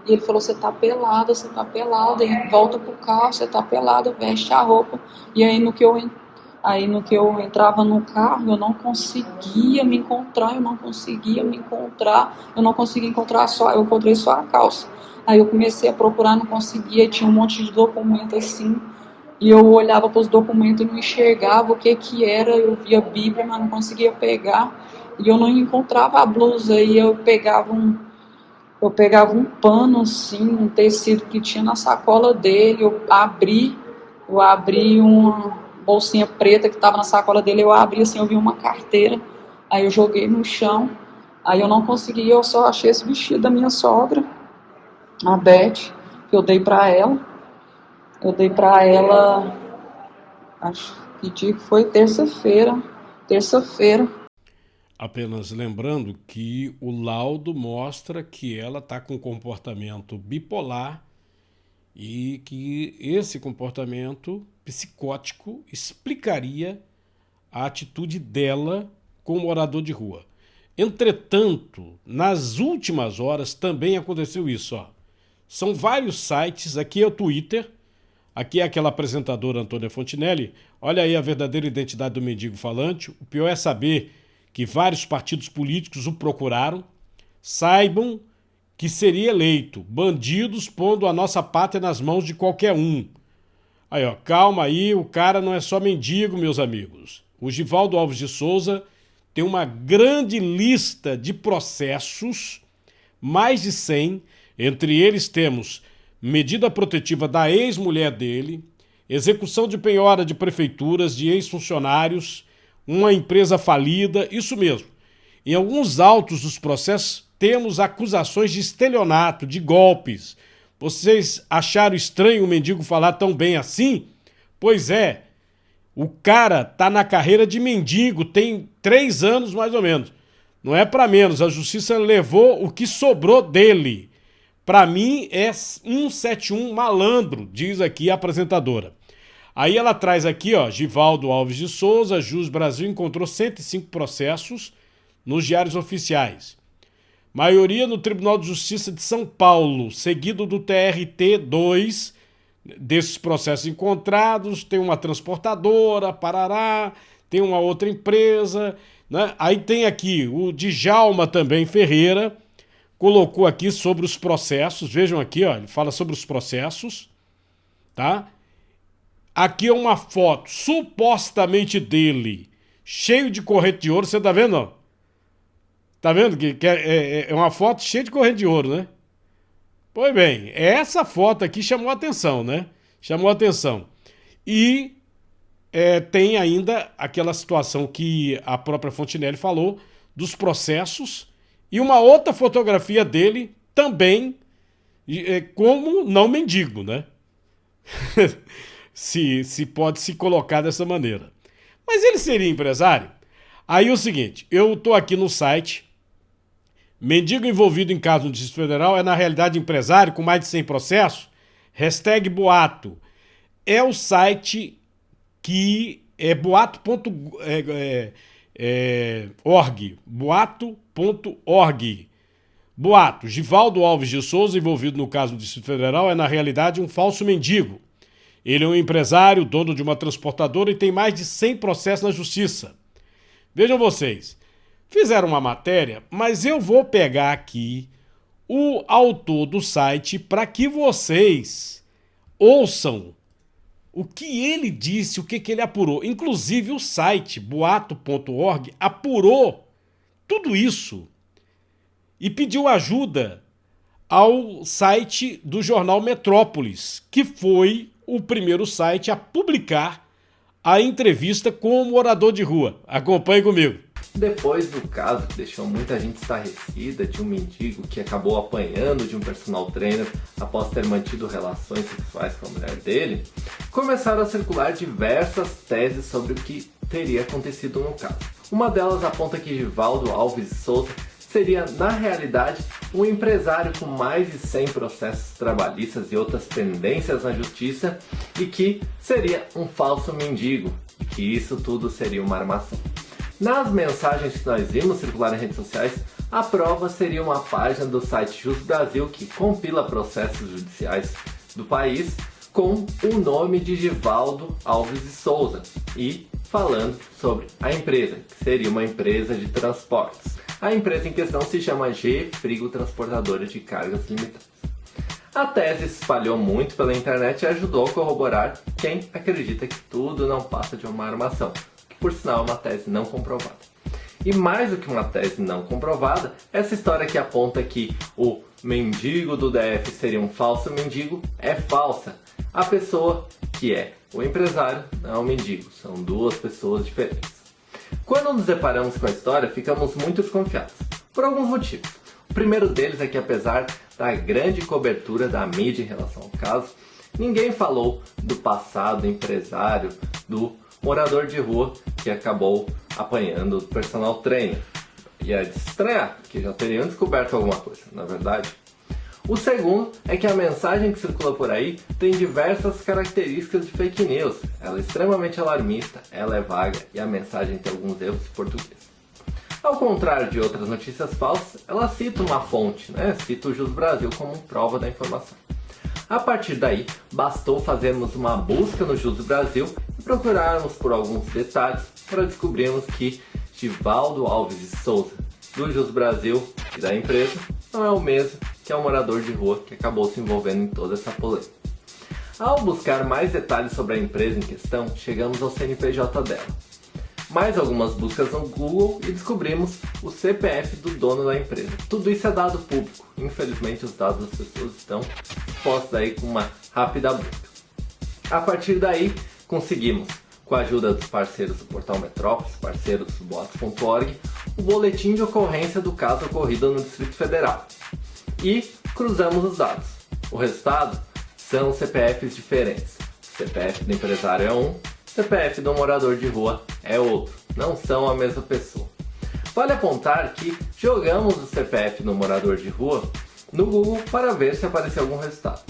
ele falou, você tá pelada, volta pro carro, você tá pelada, veste a roupa. E aí no que eu entrava no carro, eu não conseguia me encontrar, eu não conseguia encontrar eu encontrei só a calça. Aí eu comecei a procurar, não conseguia, tinha um monte de documento assim, e eu olhava para os documentos e não enxergava o que era, eu via a Bíblia, mas não conseguia pegar, e eu não encontrava a blusa, e eu pegava um pano assim, um tecido que tinha na sacola dele, eu abri uma bolsinha preta que estava na sacola dele, eu abri assim, eu vi uma carteira, aí eu joguei no chão, aí eu não consegui, eu só achei esse vestido da minha sogra, a Beth, que eu dei para ela, acho que dia que foi terça-feira. Apenas lembrando que o laudo mostra que ela está com comportamento bipolar e que esse comportamento psicótico explicaria a atitude dela com o morador de rua. Entretanto, nas últimas horas também aconteceu isso. São vários sites, aqui é o Twitter, aqui é aquela apresentadora Antônia Fontinelli, olha aí a verdadeira identidade do mendigo falante, o pior é saber que vários partidos políticos o procuraram, saibam que seria eleito, bandidos pondo a nossa pátria nas mãos de qualquer um. Aí, calma aí, o cara não é só mendigo, meus amigos. O Givaldo Alves de Souza tem uma grande lista de processos, mais de 100, entre eles temos medida protetiva da ex-mulher dele, execução de penhora de prefeituras, de ex-funcionários, uma empresa falida, isso mesmo. Em alguns autos dos processos temos acusações de estelionato, de golpes. Vocês acharam estranho o mendigo falar tão bem assim? Pois é, o cara tá na carreira de mendigo, tem 3 anos mais ou menos. Não é para menos, a justiça levou o que sobrou dele. Para mim é 171 malandro, diz aqui a apresentadora. Aí ela traz aqui, Givaldo Alves de Souza, Jus Brasil encontrou 105 processos nos diários oficiais. Maioria no Tribunal de Justiça de São Paulo, seguido do TRT2, desses processos encontrados, tem uma transportadora, Parará, tem uma outra empresa, né? Aí tem aqui o Djalma também Ferreira, colocou aqui sobre os processos, vejam aqui, ele fala sobre os processos, tá? Aqui é uma foto supostamente dele, cheio de corrente de ouro, você tá vendo, Tá vendo que é uma foto cheia de corrente de ouro, né? Pois bem, essa foto aqui chamou a atenção, né? Chamou a atenção. E tem ainda aquela situação que a própria Fontinelli falou, dos processos, e uma outra fotografia dele também como não mendigo, né? se pode se colocar dessa maneira. Mas ele seria empresário? Aí é o seguinte, eu estou aqui no site, mendigo envolvido em caso no Distrito Federal é na realidade empresário com mais de 100 processos? #boato. É o site que é boato.org. Boato.org. Boato. Givaldo Alves de Souza, envolvido no caso do Distrito Federal, é na realidade um falso mendigo. Ele é um empresário, dono de uma transportadora e tem mais de 100 processos na justiça. Vejam vocês, fizeram uma matéria, mas eu vou pegar aqui o autor do site para que vocês ouçam o que ele disse, o que ele apurou. Inclusive o site boato.org apurou tudo isso e pediu ajuda ao site do jornal Metrópolis, que foi o primeiro site a publicar a entrevista com o morador de rua. Acompanhe comigo. Depois do caso que deixou muita gente estarrecida de um mendigo que acabou apanhando de um personal trainer após ter mantido relações sexuais com a mulher dele, começaram a circular diversas teses sobre o que teria acontecido no caso. Uma delas aponta que Givaldo Alves de Souza seria, na realidade, um empresário com mais de 100 processos trabalhistas e outras pendências na justiça e que seria um falso mendigo, e que isso tudo seria uma armação. Nas mensagens que nós vimos circular em redes sociais, a prova seria uma página do site Jus Brasil que compila processos judiciais do país com o nome de Givaldo Alves de Souza e falando sobre a empresa, que seria uma empresa de transportes. A empresa em questão se chama G Frigo Transportadora de Cargas Limitadas. A tese se espalhou muito pela internet e ajudou a corroborar quem acredita que tudo não passa de uma armação, que por sinal é uma tese não comprovada. E mais do que uma tese não comprovada, essa história que aponta que o mendigo do DF seria um falso mendigo é falsa. A pessoa que é o empresário não é o mendigo, são duas pessoas diferentes. Quando nos deparamos com a história, ficamos muito desconfiados, por alguns motivos. O primeiro deles é que, apesar da grande cobertura da mídia em relação ao caso, ninguém falou do passado empresário do morador de rua que acabou apanhando o personal trainer. E é de estranhar, porque já teriam descoberto alguma coisa, na verdade. O segundo é que a mensagem que circula por aí tem diversas características de fake news. Ela é extremamente alarmista, ela é vaga e a mensagem tem alguns erros de português. Ao contrário de outras notícias falsas, ela cita uma fonte, cita o Jus Brasil como prova da informação. A partir daí, bastou fazermos uma busca no Jus Brasil e procurarmos por alguns detalhes para descobrirmos que Givaldo Alves de Souza, do Jus Brasil e da empresa, não é o mesmo que é o morador de rua que acabou se envolvendo em toda essa polêmica. Ao buscar mais detalhes sobre a empresa em questão, chegamos ao CNPJ dela. Mais algumas buscas no Google e descobrimos o CPF do dono da empresa. Tudo isso é dado público. Infelizmente os dados das pessoas estão postos aí com uma rápida busca. A partir daí, conseguimos, com a ajuda dos parceiros do Portal Metrópolis, parceiros do boato.org, o boletim de ocorrência do caso ocorrido no Distrito Federal. E cruzamos os dados. O resultado são CPFs diferentes. O CPF do empresário é um, o CPF do morador de rua é outro. Não são a mesma pessoa. Vale apontar que jogamos o CPF do morador de rua no Google para ver se apareceu algum resultado.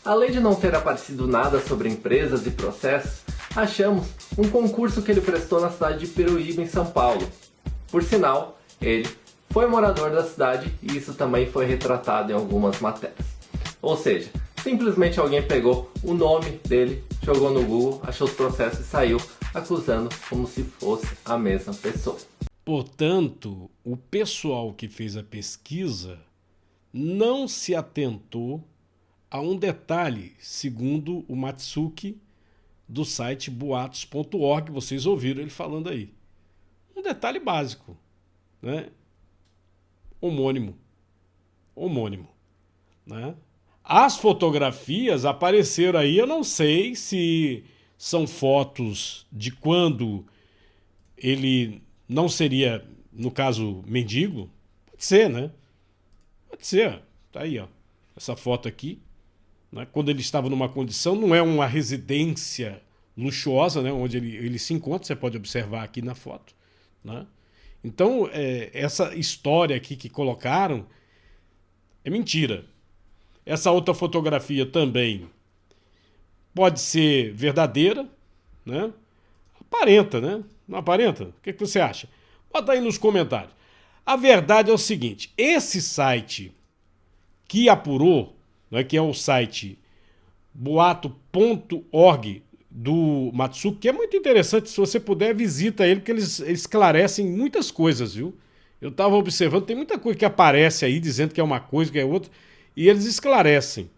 Além de não ter aparecido nada sobre empresas e processos, achamos um concurso que ele prestou na cidade de Peruíbe, em São Paulo. Por sinal, ele foi morador da cidade e isso também foi retratado em algumas matérias. Ou seja, simplesmente alguém pegou o nome dele, jogou no Google, achou os processos e saiu acusando como se fosse a mesma pessoa. Portanto, o pessoal que fez a pesquisa não se atentou a um detalhe, segundo o Matsuki, do site boatos.org, vocês ouviram ele falando aí. Um detalhe básico, Homônimo. Né? As fotografias apareceram aí, eu não sei se são fotos de quando ele não seria, no caso, mendigo. Pode ser, né? Pode ser. Tá aí, ó. Essa foto aqui. Né? Quando ele estava numa condição, não é uma residência luxuosa, né? Onde ele se encontra, você pode observar aqui na foto. Né? Então, essa história aqui que colocaram é mentira. Essa outra fotografia também pode ser verdadeira, né? Aparenta, né? Não aparenta? O que você acha? Bota aí nos comentários. A verdade é o seguinte, esse site que apurou, né, que é o site boato.org do Matsuki, que é muito interessante, se você puder, visita ele, porque eles esclarecem muitas coisas, viu? Eu estava observando, tem muita coisa que aparece aí, dizendo que é uma coisa, que é outra, e eles esclarecem.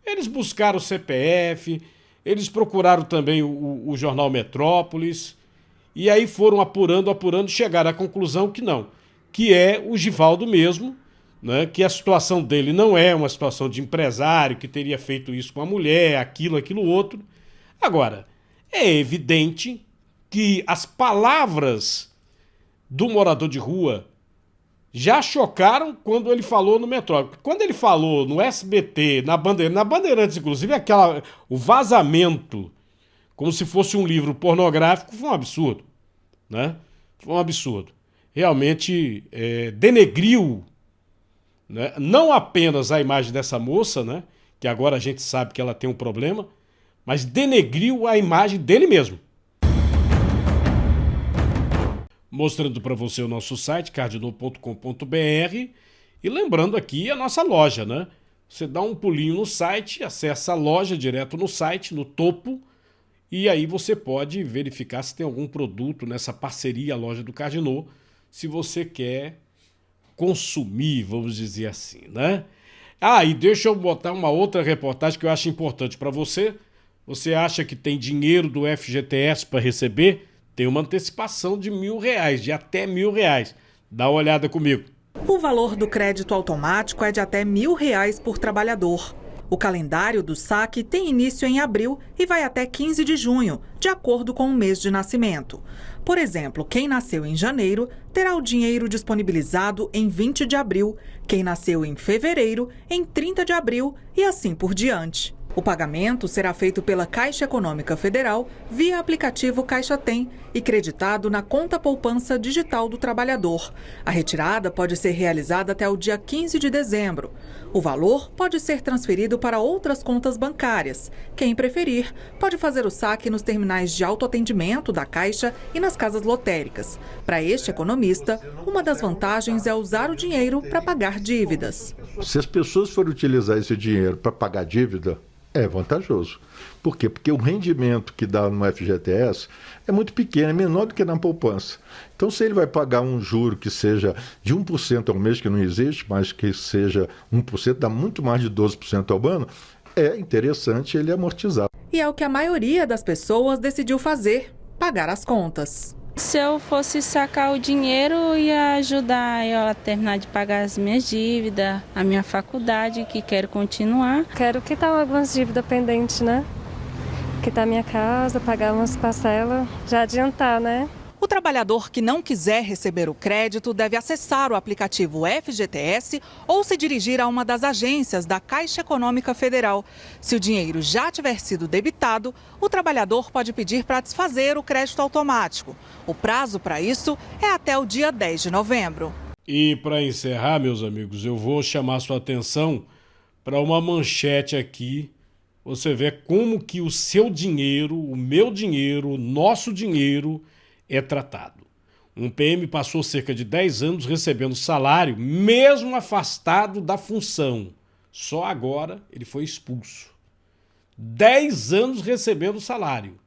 Eles buscaram o CPF, eles procuraram também o jornal Metrópolis, e aí foram apurando, chegaram à conclusão que não, que é o Givaldo mesmo, né, que a situação dele não é uma situação de empresário, que teria feito isso com a mulher, aquilo outro. Agora, é evidente que as palavras do morador de rua já chocaram quando ele falou no Metrópole. Quando ele falou no SBT, na Bandeirantes, inclusive, o vazamento, como se fosse um livro pornográfico, foi um absurdo. Né? Foi um absurdo. Realmente denegriu, né? Não apenas a imagem dessa moça, né? Que agora a gente sabe que ela tem um problema, mas denegriu a imagem dele mesmo. Mostrando para você o nosso site, cardinal.com.br, e lembrando aqui a nossa loja, né? Você dá um pulinho no site, acessa a loja direto no site, no topo, e aí você pode verificar se tem algum produto nessa parceria, a loja do Cardinal, se você quer consumir, vamos dizer assim, né? Ah, e deixa eu botar uma outra reportagem que eu acho importante para você. Você acha que tem dinheiro do FGTS para receber? Tem uma antecipação de R$1.000, de até R$1.000. Dá uma olhada comigo. O valor do crédito automático é de até R$1.000 por trabalhador. O calendário do saque tem início em abril e vai até 15 de junho, de acordo com o mês de nascimento. Por exemplo, quem nasceu em janeiro terá o dinheiro disponibilizado em 20 de abril, quem nasceu em fevereiro, em 30 de abril e assim por diante. O pagamento será feito pela Caixa Econômica Federal via aplicativo Caixa Tem e creditado na conta poupança digital do trabalhador. A retirada pode ser realizada até o dia 15 de dezembro. O valor pode ser transferido para outras contas bancárias. Quem preferir, pode fazer o saque nos terminais de autoatendimento da Caixa e nas casas lotéricas. Para este economista, uma das vantagens é usar o dinheiro para pagar dívidas. Se as pessoas forem utilizar esse dinheiro para pagar dívida, é vantajoso. Por quê? Porque o rendimento que dá no FGTS é muito pequeno, é menor do que na poupança. Então, se ele vai pagar um juro que seja de 1% ao mês, que não existe, mas que seja 1%, dá muito mais de 12% ao ano, é interessante ele amortizar. E é o que a maioria das pessoas decidiu fazer, pagar as contas. Se eu fosse sacar o dinheiro, ia ajudar eu a terminar de pagar as minhas dívidas, a minha faculdade, que quero continuar. Quero quitar algumas dívidas pendentes, né? Quitar minha casa, pagar umas parcelas, já adiantar, né? O trabalhador que não quiser receber o crédito deve acessar o aplicativo FGTS ou se dirigir a uma das agências da Caixa Econômica Federal. Se o dinheiro já tiver sido debitado, o trabalhador pode pedir para desfazer o crédito automático. O prazo para isso é até o dia 10 de novembro. E para encerrar, meus amigos, eu vou chamar sua atenção para uma manchete aqui. Você vê como que o seu dinheiro, o meu dinheiro, o nosso dinheiro é tratado. Um PM passou cerca de 10 anos recebendo salário, mesmo afastado da função. Só agora ele foi expulso. 10 anos recebendo salário,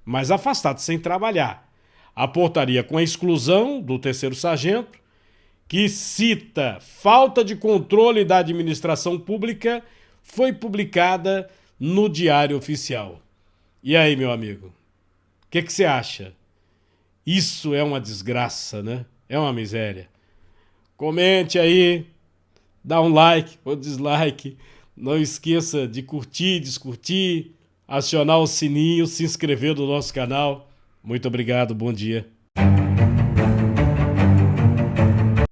mas afastado sem trabalhar. A portaria com a exclusão do terceiro sargento, que cita falta de controle da administração pública, foi publicada no Diário Oficial. E aí, meu amigo, o que você acha? Isso é uma desgraça, né? É uma miséria. Comente aí, dá um like ou dislike, Não esqueça de curtir, descurtir, acionar o sininho, se inscrever no nosso canal. Muito obrigado, bom dia.